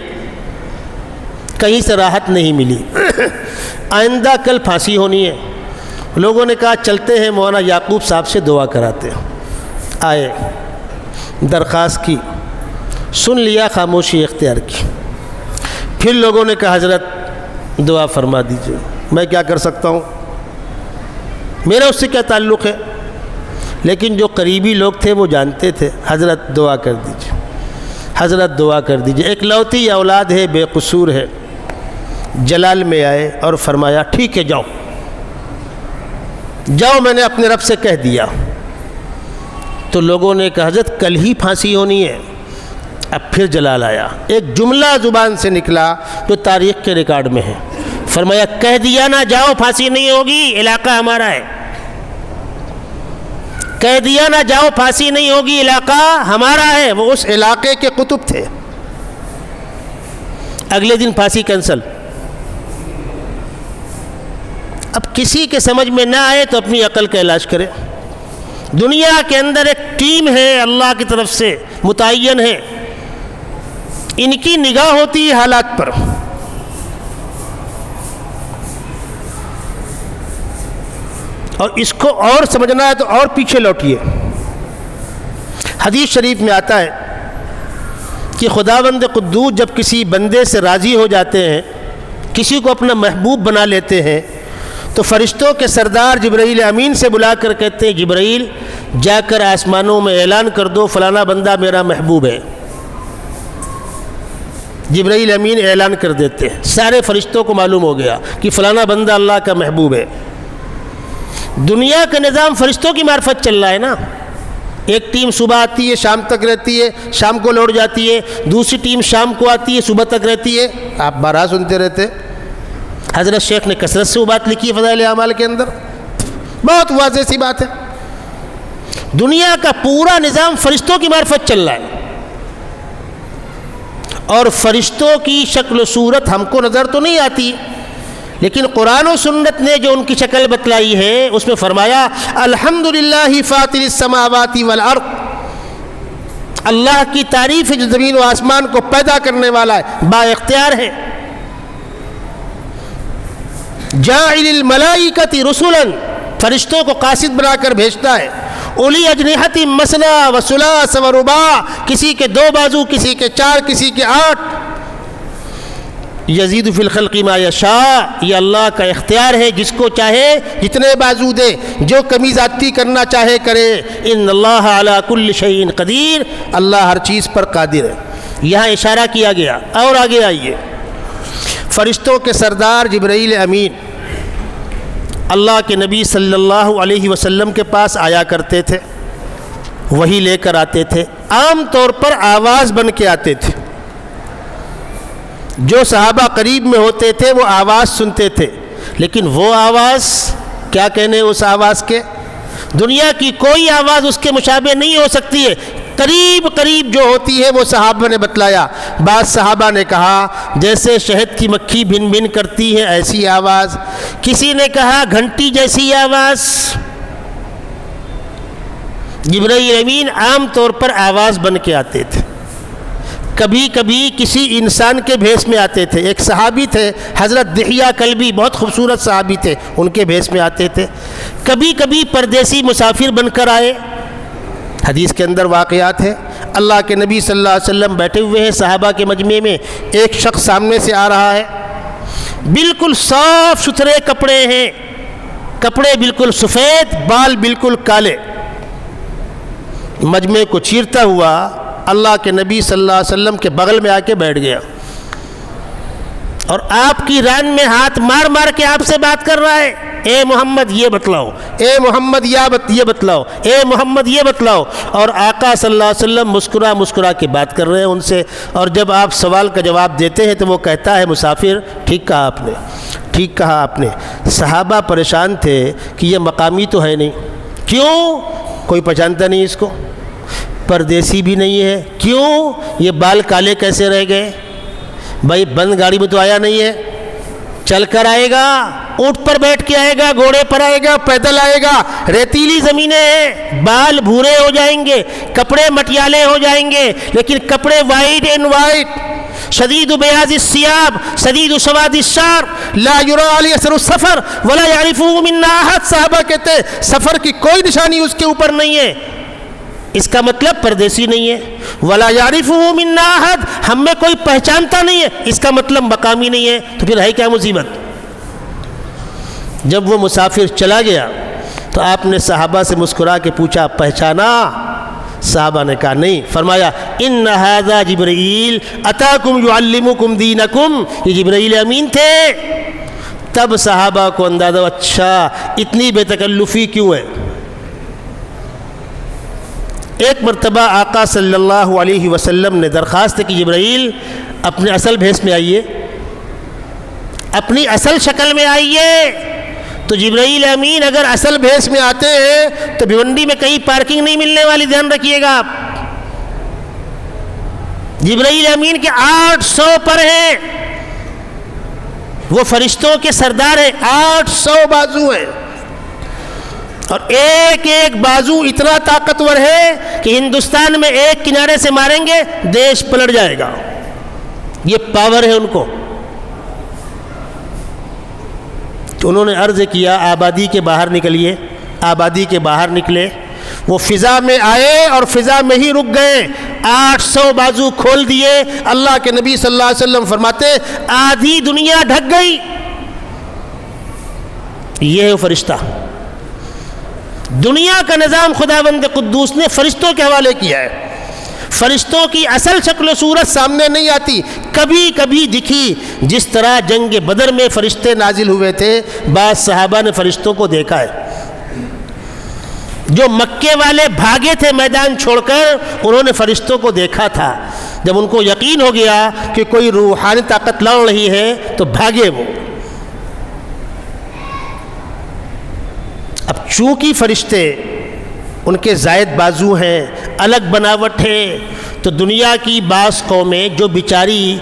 کہیں سے راحت نہیں ملی۔ آئندہ کل پھانسی ہونی ہے، لوگوں نے کہا چلتے ہیں مولانا یعقوب صاحب سے دعا کراتے ہیں۔ آئے، درخواست کی، سن لیا، خاموشی اختیار کی۔ پھر لوگوں نے کہا حضرت دعا فرما دیجئے۔ میں کیا کر سکتا ہوں، میرا اس سے کیا تعلق ہے؟ لیکن جو قریبی لوگ تھے وہ جانتے تھے، حضرت دعا کر دیجئے، حضرت دعا کر دیجئے۔ ایک لوتی اولاد ہے، بے قصور ہے۔ جلال میں آئے اور فرمایا ٹھیک ہے، جاؤ، میں نے اپنے رب سے کہہ دیا۔ تو لوگوں نے کہا حضرت کل ہی پھانسی ہونی ہے۔ اب پھر جلال آیا، ایک جملہ زبان سے نکلا جو تاریخ کے ریکارڈ میں ہے، فرمایا کہہ دیا نا، جاؤ، پھانسی نہیں ہوگی، علاقہ ہمارا ہے۔ کہہ دیا نہ جاؤ، پھانسی نہیں ہوگی، علاقہ ہمارا ہے۔ وہ اس علاقے کے قطب تھے۔ اگلے دن پھانسی کینسل۔ اب کسی کے سمجھ میں نہ آئے تو اپنی عقل کا علاج کرے۔ دنیا کے اندر ایک ٹیم ہے اللہ کی طرف سے متعین ہے، ان کی نگاہ ہوتی ہے حالات پر۔ اور اس کو اور سمجھنا ہے تو اور پیچھے لوٹیے۔ حدیث شریف میں آتا ہے کہ خداوند قدوس جب کسی بندے سے راضی ہو جاتے ہیں، کسی کو اپنا محبوب بنا لیتے ہیں، تو فرشتوں کے سردار جبرائیل امین سے بلا کر کہتے ہیں جبرائیل جا کر آسمانوں میں اعلان کر دو فلانا بندہ میرا محبوب ہے۔ جبرائیل امین اعلان کر دیتے ہیں، سارے فرشتوں کو معلوم ہو گیا کہ فلانا بندہ اللہ کا محبوب ہے۔ دنیا کا نظام فرشتوں کی معرفت چل رہا ہے نا، ایک ٹیم صبح آتی ہے شام تک رہتی ہے، شام کو لوٹ جاتی ہے، دوسری ٹیم شام کو آتی ہے صبح تک رہتی ہے۔ آپ بارہا سنتے رہتے، حضرت شیخ نے کثرت سے وہ بات لکھی ہے فضائل اعمال کے اندر، بہت واضح سی بات ہے۔ دنیا کا پورا نظام فرشتوں کی معرفت چل رہا ہے، اور فرشتوں کی شکل و صورت ہم کو نظر تو نہیں آتی، لیکن قرآن و سنت نے جو ان کی شکل بتلائی ہے اس میں فرمایا الحمدللہ فاطر السماوات والارض، اللہ کی تعریف ہے جو زمین و آسمان کو پیدا کرنے والا ہے، با اختیار ہے۔ جاعل الملائکۃ رسلا فرشتوں کو قاصد بنا کر بھیجتا ہے. اولی اجنحۃ مثنی و ثلاث و رباع، کسی کے 2 بازو، کسی کے 4، کسی کے 8. یزید فی الخلق ما یشاء، یہ اللہ کا اختیار ہے، جس کو چاہے جتنے بازو دے، جو کمی زیادتی کرنا چاہے کرے. ان اللہ علی کل شیء قدیر، اللہ ہر چیز پر قادر ہے. یہاں اشارہ کیا گیا. اور آگے آئیے، فرشتوں کے سردار جبرائیل امین اللہ کے نبی صلی اللہ علیہ وسلم کے پاس آیا کرتے تھے، وہی لے کر آتے تھے. عام طور پر آواز بن کے آتے تھے. جو صحابہ قریب میں ہوتے تھے وہ آواز سنتے تھے، لیکن وہ آواز کیا کہنے اس آواز کے، دنیا کی کوئی آواز اس کے مشابہ نہیں ہو سکتی ہے. قریب قریب جو ہوتی ہے وہ صحابہ نے بتلایا. بعض صحابہ نے کہا جیسے شہد کی مکھی بھن بھن کرتی ہے ایسی آواز، کسی نے کہا گھنٹی جیسی آواز. جبرائیل امین عام طور پر آواز بن کے آتے تھے. کبھی کبھی کسی انسان کے بھیس میں آتے تھے. ایک صحابی تھے حضرت دحیہ کلبی، بہت خوبصورت صحابی تھے، ان کے بھیس میں آتے تھے. کبھی کبھی پردیسی مسافر بن کر آئے. حدیث کے اندر واقعات ہیں. اللہ کے نبی صلی اللہ علیہ وسلم بیٹھے ہوئے ہیں صحابہ کے مجمع میں، ایک شخص سامنے سے آ رہا ہے، بالکل صاف ستھرے کپڑے ہیں، کپڑے بالکل سفید، بال بالکل کالے. مجمع کو چیرتا ہوا اللہ کے نبی صلی اللہ علیہ وسلم کے بغل میں آ کے بیٹھ گیا اور آپ کی ران میں ہاتھ مار مار کے آپ سے بات کر رہا ہے. اے محمد یہ بتلاؤ، اے محمد یہ بتلاؤ، اے محمد یہ بتلاؤ. اور آقا صلی اللہ علیہ وسلم مسکرا مسکرا کے بات کر رہے ہیں ان سے. اور جب آپ سوال کا جواب دیتے ہیں تو وہ کہتا ہے مسافر ٹھیک کہا آپ نے، ٹھیک کہا آپ نے. صحابہ پریشان تھے کہ یہ مقامی تو ہے نہیں. کیوں؟ کوئی پہچانتا نہیں اس کو. پردیسی بھی نہیں ہے. کیوں؟ یہ بال کالے کیسے رہ گئے؟ بھائی بند گاڑی میں تو آیا نہیں ہے، چل کر آئے گا، اونٹ پر بیٹھ کے آئے گا، گھوڑے پر آئے گا، پیدل آئے گا. ریتیلی زمینیں ہیں، بال بھورے ہو جائیں گے، کپڑے مٹیالے ہو جائیں گے، لیکن کپڑے وائٹ اینڈ وائٹ. شدید بیاض الثیاب شدید سواد الشعر لا یری علی اثر السفر ولا یعرفه منا احد. صحابہ کہتے ہیں سفر کی کوئی نشانی اس کے اوپر نہیں ہے. اس کا مطلب پردیسی نہیں ہے. ولا یعرفه منا احد، ہم میں کوئی پہچانتا نہیں ہے، اس کا مطلب مقامی نہیں ہے. تو پھر ہے کیا مصیبت؟ جب وہ مسافر چلا گیا تو آپ نے صحابہ سے مسکرا کے پوچھا پہچانا؟ صحابہ نے کہا نہیں. فرمایا ان ھذا جبرائیل اتاکم یعلمکم دینکم، یہ جبرائیل امین تھے. تب صحابہ کو اندازہ اچھا اتنی بے تکلفی کیوں ہے. ایک مرتبہ آقا صلی اللہ علیہ وسلم نے درخواست کی جبرائیل اپنے اصل بھیس میں آئیے، اپنی اصل شکل میں آئیے. تو جبرائیل امین اگر اصل بھیس میں آتے ہیں تو بھیونڈی میں کہیں پارکنگ نہیں ملنے والی، دھیان رکھیے گا آپ. جبرائیل امین کے 800 پر ہیں، وہ فرشتوں کے سردار ہیں. 800 بازو ہیں اور ایک ایک بازو اتنا طاقتور ہے کہ ہندوستان میں ایک کنارے سے ماریں گے دیش پلٹ جائے گا. یہ پاور ہے ان کو. تو انہوں نے عرض کیا آبادی کے باہر نکلیے. آبادی کے باہر نکلے، وہ فضا میں آئے اور فضا میں ہی رک گئے. 800 بازو کھول دیے. اللہ کے نبی صلی اللہ علیہ وسلم فرماتے آدھی دنیا ڈھک گئی. یہ ہے فرشتہ. دنیا کا نظام خداوند قدوس نے فرشتوں کے حوالے کیا ہے. فرشتوں کی اصل شکل و صورت سامنے نہیں آتی، کبھی کبھی دکھی. جس طرح جنگ بدر میں فرشتے نازل ہوئے تھے، بعض صحابہ نے فرشتوں کو دیکھا ہے. جو مکے والے بھاگے تھے میدان چھوڑ کر، انہوں نے فرشتوں کو دیکھا تھا. جب ان کو یقین ہو گیا کہ کوئی روحانی طاقت لڑ رہی ہے تو بھاگے وہ. اب چونکہ فرشتے ان کے زائد بازو ہیں، الگ بناوٹ ہے، تو دنیا کی بعض قومیں جو بیچاری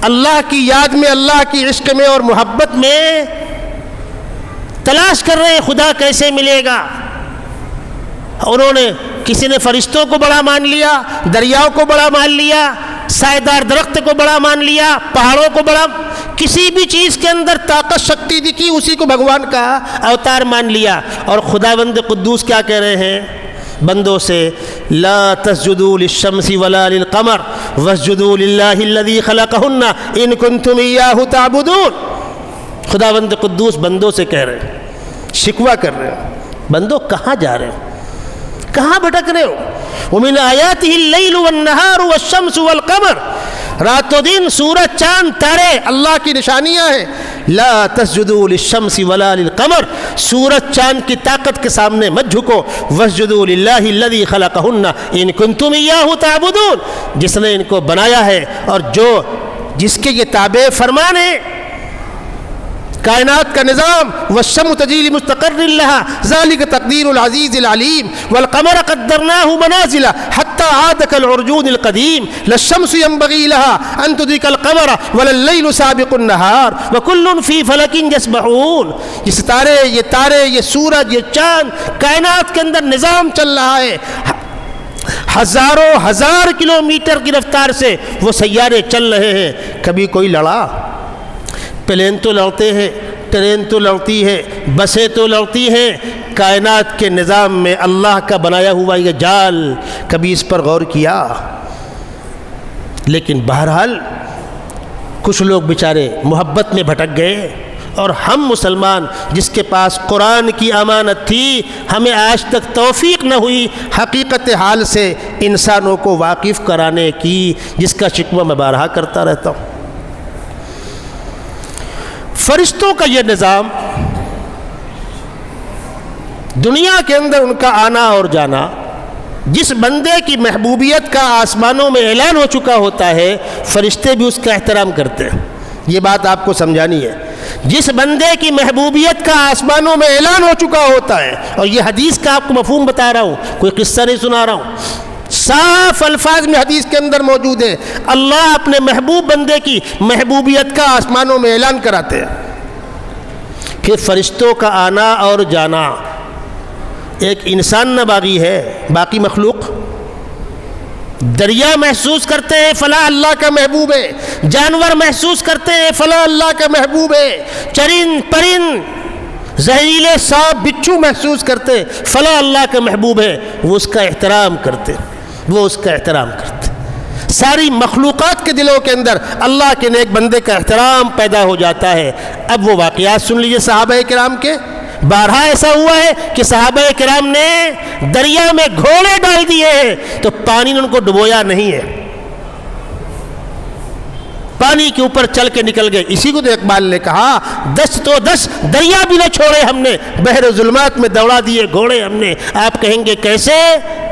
اللہ کی یاد میں، اللہ کی عشق میں اور محبت میں تلاش کر رہے ہیں خدا کیسے ملے گا. انہوں نے کسی نے فرشتوں کو بڑا مان لیا، دریاؤں کو بڑا مان لیا، سائے دار درخت کو بڑا مان لیا، پہاڑوں کو بڑا. کسی بھی چیز کے اندر طاقت شکتی دکھی اسی کو بھگوان کا اوتار مان لیا. اور خداوند قدوس کیا کہہ رہے ہیں بندوں سے؟ لا تسجدوا للشمس ولا للقمر واسجدوا للہ الذی خلقہن ان کنتم ایاہ تعبدون. خداوند قدوس بندوں سے کہہ رہے ہیں، شکوہ کر رہے ہیں، بندوں کہاں جا رہے ہو، کہاں بھٹک رہے ہو؟ ومن آیاتہ اللیل والنہار والشمس والقمر، رات و دن، سورج، چاند، تارے اللہ کی نشانیاں ہیں. لا تسجدوا للشمس ولا للقمر، سورج چاند کی طاقت کے سامنے مت جھکو. واسجدوا للہ الذی خلقہن ان کنتم ایاہ تعبدون، جس نے ان کو بنایا ہے اور جس کے یہ تابع فرمان ہے. کائنات کا نظام، والشمس تجری لمستقر لها ذلك تقدیر العزیز العلیم والقمر قدرناه منازل حتى عاد كالعرجون القدیم لا الشمس ينبغي لها ان تدرك القمر ولا الليل سابق النهار وكل في فلك يسبحون. یہ ستارے، یہ تارے، یہ سورج، یہ چاند، کائنات کے اندر نظام چل رہا ہے. ہزاروں ہزار کلومیٹر کی رفتار سے وہ سیارے چل رہے ہیں. کبھی کوئی لڑا؟ پلین تو لڑتے ہیں، ٹرین تو لڑتی ہے، بسیں تو لڑتی ہیں. کائنات کے نظام میں اللہ کا بنایا ہوا یہ جال، کبھی اس پر غور کیا؟ لیکن بہرحال کچھ لوگ بیچارے محبت میں بھٹک گئے، اور ہم مسلمان جس کے پاس قرآن کی امانت تھی، ہمیں آج تک توفیق نہ ہوئی حقیقت حال سے انسانوں کو واقف کرانے کی، جس کا شکوہ میں بارہا کرتا رہتا ہوں. فرشتوں کا یہ نظام، دنیا کے اندر ان کا آنا اور جانا، جس بندے کی محبوبیت کا آسمانوں میں اعلان ہو چکا ہوتا ہے، فرشتے بھی اس کا احترام کرتے ہیں. یہ بات آپ کو سمجھانی ہے. جس بندے کی محبوبیت کا آسمانوں میں اعلان ہو چکا ہوتا ہے، اور یہ حدیث کا آپ کو مفہوم بتا رہا ہوں، کوئی قصہ نہیں سنا رہا ہوں، صاف الفاظ میں حدیث کے اندر موجود ہے. اللہ اپنے محبوب بندے کی محبوبیت کا آسمانوں میں اعلان کراتے ہیں کہ فرشتوں کا آنا اور جانا. ایک انسان نہ باغی ہے، باقی مخلوق دریا محسوس کرتے ہیں فلاں اللہ کا محبوب ہے، جانور محسوس کرتے ہیں فلاں اللہ کا محبوب ہے، چرند پرند زہریلے سانپ بچھو محسوس کرتے فلاں اللہ کا محبوب ہے. وہ اس کا احترام کرتے، وہ اس کا احترام کرتے. ساری مخلوقات کے دلوں کے اندر اللہ کے نیک بندے کا احترام پیدا ہو جاتا ہے. اب وہ واقعات سن لیجیے صحابہ کرام کے. بارہا ایسا ہوا ہے کہ صحابہ کرام نے دریا میں گھوڑے ڈال دیے ہیں تو پانی نے ان کو ڈبویا نہیں ہے، پانی کے اوپر چل کے نکل گئے. اسی کو تو اقبال نے کہا، 10 تو 10 دریا بھی نہ چھوڑے ہم نے، بحر ظلمات میں دوڑا دیے گھوڑے ہم نے. آپ کہیں گے کیسے؟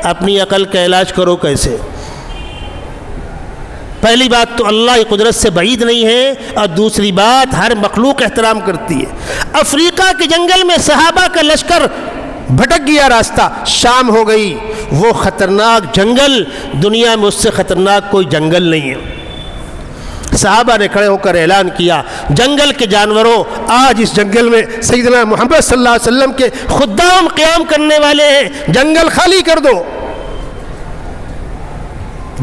اپنی عقل کا علاج کرو کیسے. پہلی بات تو اللہ کی قدرت سے بعید نہیں ہے، اور دوسری بات ہر مخلوق احترام کرتی ہے. افریقہ کے جنگل میں صحابہ کا لشکر بھٹک گیا، راستہ شام ہو گئی. وہ خطرناک جنگل، دنیا میں اس سے خطرناک کوئی جنگل نہیں ہے. صحابہ نے کھڑے ہو کر اعلان کیا، جنگل کے جانوروں، آج اس جنگل میں سیدنا محمد صلی اللہ علیہ وسلم کے خدام قیام کرنے والے ہیں، جنگل خالی کر دو.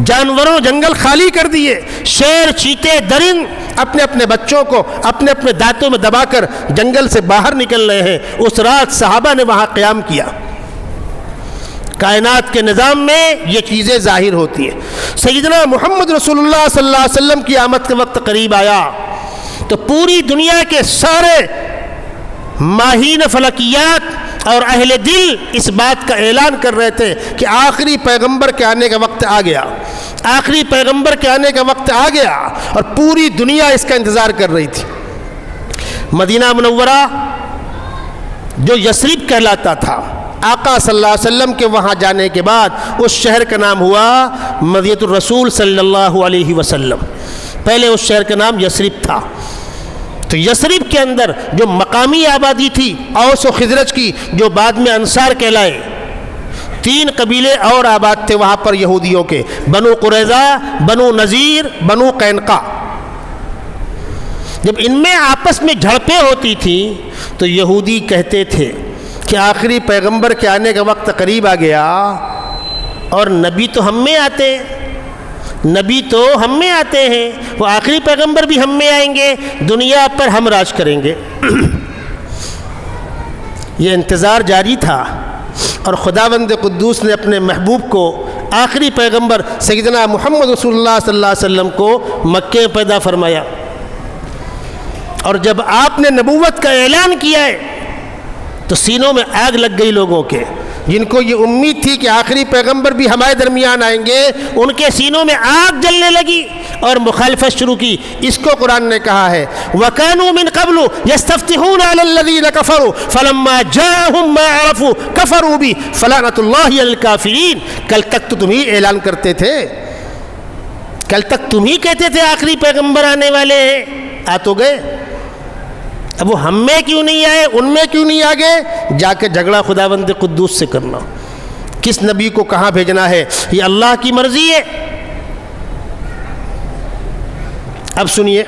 جانوروں جنگل خالی کر دیے. شیر، چیتے، درند اپنے اپنے بچوں کو اپنے اپنے دانتوں میں دبا کر جنگل سے باہر نکل رہے ہیں. اس رات صحابہ نے وہاں قیام کیا. کائنات کے نظام میں یہ چیزیں ظاہر ہوتی ہیں. سیدنا محمد رسول اللہ صلی اللہ علیہ وسلم کی آمد کا وقت قریب آیا تو پوری دنیا کے سارے ماہرین فلکیات اور اہل دل اس بات کا اعلان کر رہے تھے کہ آخری پیغمبر کے آنے کا وقت آ گیا، آخری پیغمبر کے آنے کا وقت آ گیا. اور پوری دنیا اس کا انتظار کر رہی تھی. مدینہ منورہ جو یثرب کہلاتا تھا، آقا صلی اللہ علیہ وسلم کے وہاں جانے کے بعد اس شہر کا نام ہوا مدینہ الرسول صلی اللہ علیہ وسلم. پہلے اس شہر کا نام یثرب تھا. تو یثرب کے اندر جو مقامی آبادی تھی اوس و خزرج کی، جو بعد میں انصار کہلائے، 3 قبیلے اور آباد تھے وہاں پر یہودیوں کے، بنو قریظہ، بنو نذیر، بنو قینقاع. جب ان میں آپس میں جھڑپیں ہوتی تھیں تو یہودی کہتے تھے کہ آخری پیغمبر کے آنے کا وقت قریب آ گیا اور نبی تو ہم میں آتے، نبی تو ہم میں آتے ہیں، وہ آخری پیغمبر بھی ہم میں آئیں گے، دنیا پر ہم راج کریں گے۔ یہ انتظار جاری تھا، اور خداوند قدوس نے اپنے محبوب کو آخری پیغمبر سیدنا محمد رسول اللہ صلی اللہ علیہ وسلم کو مکے میں پیدا فرمایا۔ اور جب آپ نے نبوت کا اعلان کیا ہے تو سینوں میں آگ لگ گئی لوگوں کے، جن کو یہ امید تھی کہ آخری پیغمبر بھی ہمارے درمیان آئیں گے، ان کے سینوں میں آگ جلنے لگی اور مخالفت شروع کی۔ اس کو قرآن نے کہا ہے وَكَانُوا مِن قَبْلُ يَسْتَفْتِحُونَ عَلَى الَّذِينَ كَفَرُوا فَلَمَّا جَاءَهُم مَّا عَرَفُوا كَفَرُوا بِهِ فَلَعْنَةُ اللَّهِ عَلَى الْكَافِرِينَ۔ کل تک تو تم ہی اعلان کرتے تھے، کل تک تم ہی کہتے تھے آخری پیغمبر آنے والے ہیں، آ تو گئے، اب وہ ہم میں کیوں نہیں آئے، ان میں کیوں نہیں آگے؟ جا کے جھگڑا خداوند قدوس سے کرنا، کس نبی کو کہاں بھیجنا ہے، یہ اللہ کی مرضی ہے۔ اب سنیے،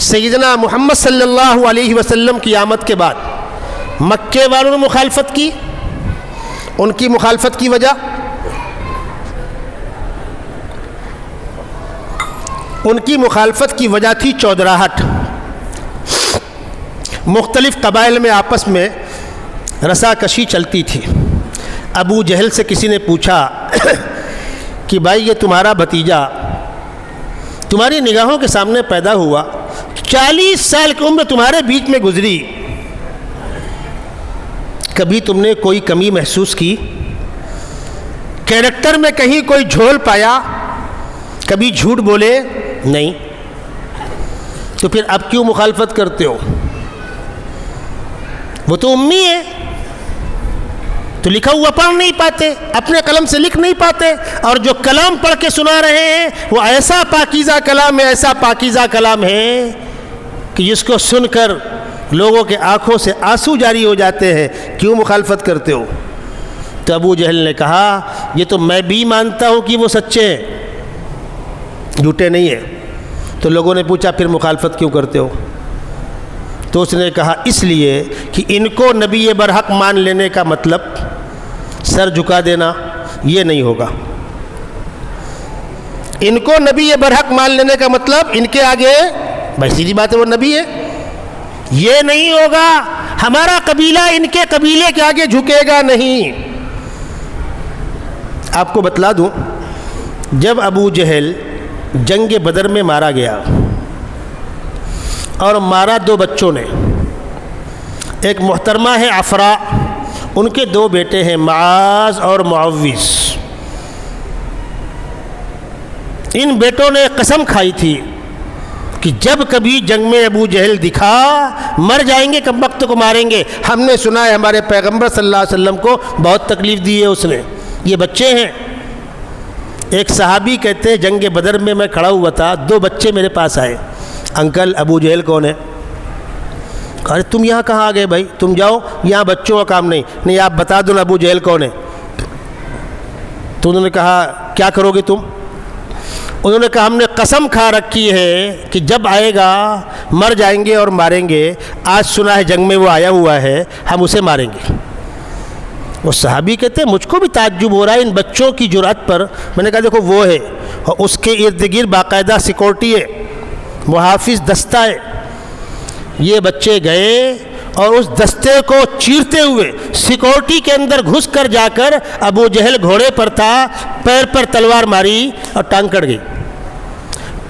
سیدنا محمد صلی اللہ علیہ وسلم کی آمد کے بعد مکے والوں نے مخالفت کی۔ ان کی مخالفت کی وجہ، ان کی مخالفت کی وجہ تھی چودراہٹ۔ مختلف قبائل میں آپس میں رسا کشی چلتی تھی۔ ابو جہل سے کسی نے پوچھا کہ بھائی یہ تمہارا بھتیجا تمہاری نگاہوں کے سامنے پیدا ہوا، 40 سال کی عمر تمہارے بیچ میں گزری، کبھی تم نے کوئی کمی محسوس کی؟ کیریکٹر میں کہیں کوئی جھول پایا؟ کبھی جھوٹ بولے؟ نہیں۔ تو پھر اب کیوں مخالفت کرتے ہو؟ وہ تو امی ہے، تو لکھا ہوا پڑھ نہیں پاتے، اپنے قلم سے لکھ نہیں پاتے، اور جو کلام پڑھ کے سنا رہے ہیں وہ ایسا پاکیزہ کلام ہے، ایسا پاکیزہ کلام ہے کہ جس کو سن کر لوگوں کے آنکھوں سے آنسو جاری ہو جاتے ہیں، کیوں مخالفت کرتے ہو؟ تو ابو جہل نے کہا یہ تو میں بھی مانتا ہوں کہ وہ سچے ہیں، جھوٹے نہیں ہیں۔ تو لوگوں نے پوچھا پھر مخالفت کیوں کرتے ہو؟ تو اس نے کہا اس لیے کہ ان کو نبی برحق مان لینے کا مطلب سر جھکا دینا یہ نہیں ہوگا، ان کو نبی برحق مان لینے کا مطلب ان کے آگے، بھائی سیدھی بات ہے وہ نبی ہے، یہ نہیں ہوگا، ہمارا قبیلہ ان کے قبیلے کے آگے جھکے گا نہیں۔ آپ کو بتلا دوں، جب ابو جہل جنگ بدر میں مارا گیا اور مارا 2 بچوں نے، ایک محترمہ ہے عفراء، ان کے 2 بیٹے ہیں معاذ اور معوذ۔ ان بیٹوں نے قسم کھائی تھی کہ جب کبھی جنگ میں ابو جہل دکھا مر جائیں گے، کم وقت کو ماریں گے۔ ہم نے سنا ہے ہمارے پیغمبر صلی اللہ علیہ وسلم کو بہت تکلیف دی ہے اس نے، یہ بچے ہیں۔ ایک صحابی کہتے ہیں جنگ بدر میں کھڑا ہوا تھا، 2 بچے میرے پاس آئے، انکل ابو جہل کون ہے؟ ارے تم یہاں کہاں آ گئے بھائی، تم جاؤ، یہاں بچوں کا کام نہیں، آپ بتا دو نا ابو جہل کون ہے۔ تو انہوں نے کہا کیا کرو گے تم؟ انہوں نے کہا ہم نے قسم کھا رکھی ہے کہ جب آئے گا مر جائیں گے اور ماریں گے، آج سنا ہے جنگ میں وہ آیا ہوا ہے، ہم اسے ماریں گے۔ وہ صحابی کہتے ہیں مجھ کو بھی تعجب ہو رہا ہے ان بچوں کی جرأت پر۔ میں نے کہا دیکھو وہ ہے، اور اس کے ارد گرد باقاعدہ سیکورٹی ہے، محافظ دستہ ہے۔ یہ بچے گئے اور اس دستے کو چیرتے ہوئے سیکورٹی کے اندر گھس کر جا کر ابو جہل گھوڑے پر تھا، پیر پر تلوار ماری اور ٹانگ کٹ گئی۔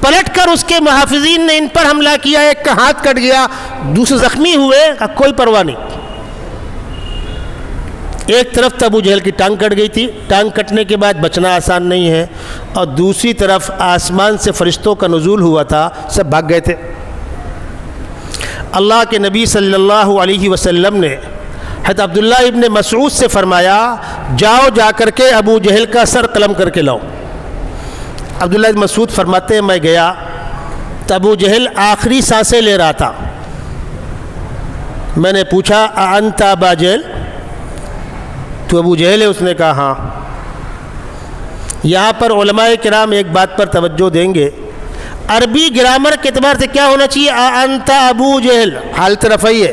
پلٹ کر اس کے محافظین نے ان پر حملہ کیا، ایک کا ہاتھ کٹ گیا، دوسرے زخمی ہوئے، کوئی پرواہ نہیں۔ ایک طرف ابو جہل کی ٹانگ کٹ گئی تھی، ٹانگ کٹنے کے بعد بچنا آسان نہیں ہے، اور دوسری طرف آسمان سے فرشتوں کا نزول ہوا تھا، سب بھاگ گئے تھے۔ اللہ کے نبی صلی اللہ علیہ وسلم نے حضرت عبداللہ ابن مسعود سے فرمایا جاؤ جا کر کے ابو جہل کا سر قلم کر کے لاؤ۔ عبداللہ ابن مسعود فرماتے ہیں میں گیا تو ابو جہل آخری سانسیں لے رہا تھا۔ میں نے پوچھا انت ابا جہل، تو ابو جہل ہے؟ اس نے کہا ہاں۔ یہاں پر علماء کرام ایک بات پر توجہ دیں گے، عربی گرامر کے اعتبار سے کیا ہونا چاہیے؟ انت ابو جہل، حالت رفعی ہے۔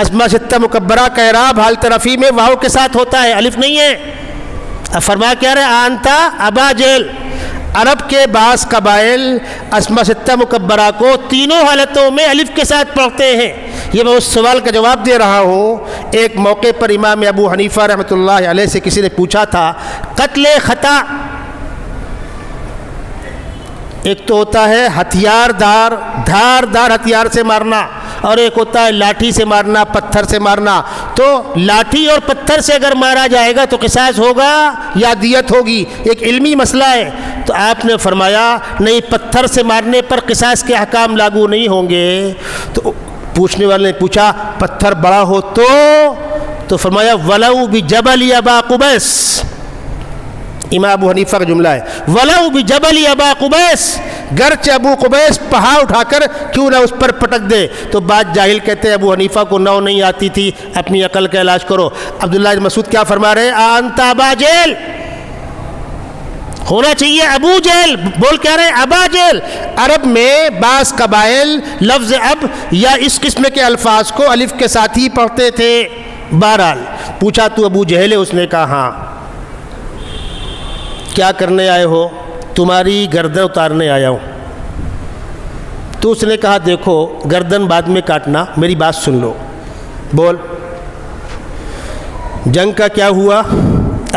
اسماء ستہ مکبرہ کا اعراب حالت رفعی میں واو کے ساتھ ہوتا ہے، الف نہیں ہے۔ اب فرما کیا رہے انت ابا جہل، عرب کے بعض قبائل اسماء ستہ مکبرہ کو تینوں حالتوں میں الف کے ساتھ پڑھتے ہیں۔ یہ میں اس سوال کا جواب دے رہا ہوں۔ ایک موقع پر امام ابو حنیفہ رحمۃ اللہ علیہ سے کسی نے پوچھا تھا قتل خطا، ایک تو ہوتا ہے ہتھیار دار ہتھیار سے مارنا، اور ایک ہوتا ہے لاٹھی سے مارنا، پتھر سے مارنا۔ تو لاٹھی اور پتھر سے اگر مارا جائے گا تو قصاص ہوگا یا دیت ہوگی؟ ایک علمی مسئلہ ہے۔ تو آپ نے فرمایا نہیں، پتھر سے مارنے پر قصاص کے احکام لاگو نہیں ہوں گے۔ تو پوچھنے والے نے پوچھا پتھر بڑا ہو تو فرمایا ولو بجبل ابا قبیس، امام ابو حنیفہ کا جملہ ہے، ولو بجبل ابا قبیس، گرچہ ابو قبیس پہاڑ اٹھا کر کیوں نہ اس پر پٹک دے۔ تو بات جاہل کہتے ہیں ابو حنیفہ کو نو نہیں آتی تھی، اپنی عقل کا علاج کرو۔ عبداللہ بن مسعود کیا فرما رہے ہیں؟ انت ابا جہل، ہونا چاہیے ابو جہل، بول کیا رہے ابا جہل۔ عرب میں بعض قبائل لفظ اب یا اس قسم کے الفاظ کو الف کے ساتھ ہی پڑھتے تھے۔ بہرحال پوچھا تو ابو جہل ہے؟ اس نے کہا ہاں۔ کیا کرنے آئے ہو؟ تمہاری گردن اتارنے آیا ہوں۔ تو اس نے کہا دیکھو گردن بعد میں کاٹنا، میری بات سن لو۔ بول جنگ کا کیا ہوا؟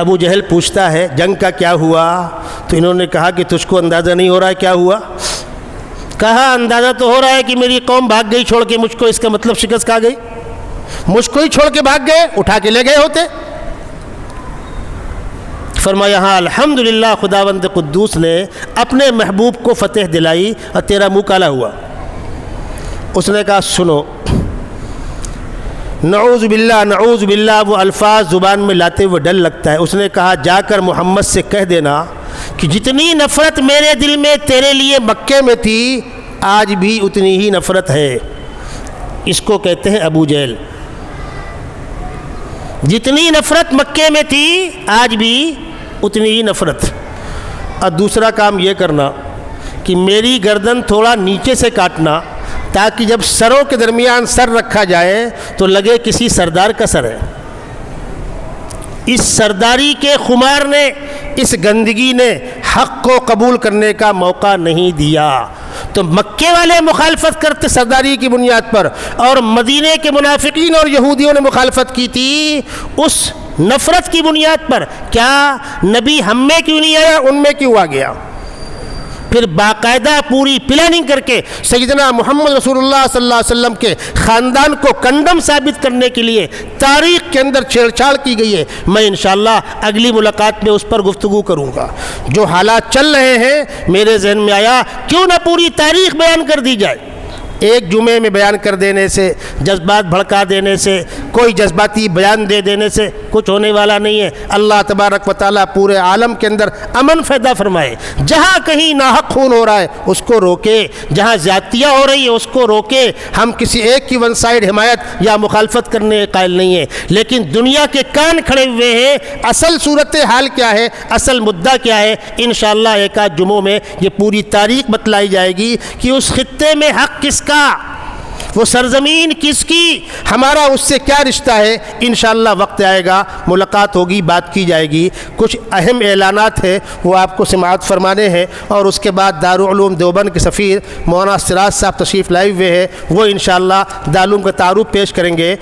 ابو جہل پوچھتا ہے جنگ کا کیا ہوا؟ تو انہوں نے کہا کہ تجھ کو اندازہ نہیں ہو رہا ہے کیا ہوا؟ کہا اندازہ تو ہو رہا ہے کہ میری قوم بھاگ گئی چھوڑ کے مجھ کو، اس کا مطلب شکست کھا گئی، مجھ کو ہی چھوڑ کے بھاگ گئے، اٹھا کے لے گئے ہوتے۔ فرمایا ہاں الحمدللہ خداوند قدوس نے اپنے محبوب کو فتح دلائی اور تیرا منہ کالا ہوا۔ اس نے کہا سنو، نعوذ باللہ وہ الفاظ زبان میں لاتے ہوئے ڈر لگتا ہے۔ اس نے کہا جا کر محمد سے کہہ دینا کہ جتنی نفرت میرے دل میں تیرے لیے مکے میں تھی آج بھی اتنی ہی نفرت ہے۔ اس کو کہتے ہیں ابو جہل۔ جتنی نفرت مکے میں تھی آج بھی اتنی ہی نفرت۔ اور دوسرا کام یہ کرنا کہ میری گردن تھوڑا نیچے سے کاٹنا تاکہ جب سروں کے درمیان سر رکھا جائے تو لگے کسی سردار کا سر ہے۔ اس سرداری کے خمار نے، اس گندگی نے حق کو قبول کرنے کا موقع نہیں دیا۔ تو مکے والے مخالفت کرتے سرداری کی بنیاد پر، اور مدینے کے منافقین اور یہودیوں نے مخالفت کی تھی اس نفرت کی بنیاد پر۔ کیا نبی ہم میں کیوں نہیں آیا، ان میں کیوں آ گیا؟ پھر باقاعدہ پوری پلاننگ کر کے سیدنا محمد رسول اللہ صلی اللہ علیہ وسلم کے خاندان کو کنڈم ثابت کرنے کے لیے تاریخ کے اندر چھیڑ چھاڑ کی گئی ہے۔ میں انشاءاللہ اگلی ملاقات میں اس پر گفتگو کروں گا۔ جو حالات چل رہے ہیں میرے ذہن میں آیا کیوں نہ پوری تاریخ بیان کر دی جائے۔ ایک جمعے میں بیان کر دینے سے، جذبات بھڑکا دینے سے، کوئی جذباتی بیان دے دینے سے کچھ ہونے والا نہیں ہے۔ اللہ تبارک و تعالیٰ پورے عالم کے اندر امن پیدا فرمائے۔ جہاں کہیں ناحق خون ہو رہا ہے اس کو روکے، جہاں زیادتیاں ہو رہی ہیں اس کو روکے۔ ہم کسی ایک کی ون سائڈ حمایت یا مخالفت کرنے کے قائل نہیں ہیں، لیکن دنیا کے کان کھڑے ہوئے ہیں اصل صورتحال کیا ہے، اصل مدعا کیا ہے۔ انشاءاللہ ایک آدھ جمعوں میں یہ پوری تاریخ بتلائی جائے گی کہ اس خطے میں حق کس کا، وہ سرزمین کس کی، ہمارا اس سے کیا رشتہ ہے۔ انشاءاللہ وقت آئے گا، ملاقات ہوگی، بات کی جائے گی۔ کچھ اہم اعلانات ہیں وہ آپ کو سماعت فرمانے ہیں، اور اس کے بعد دارالعلوم دیوبند کے سفیر مولانا سراج صاحب تشریف لائے ہوئے ہیں، وہ انشاءاللہ دارالعلوم کا تعارف پیش کریں گے۔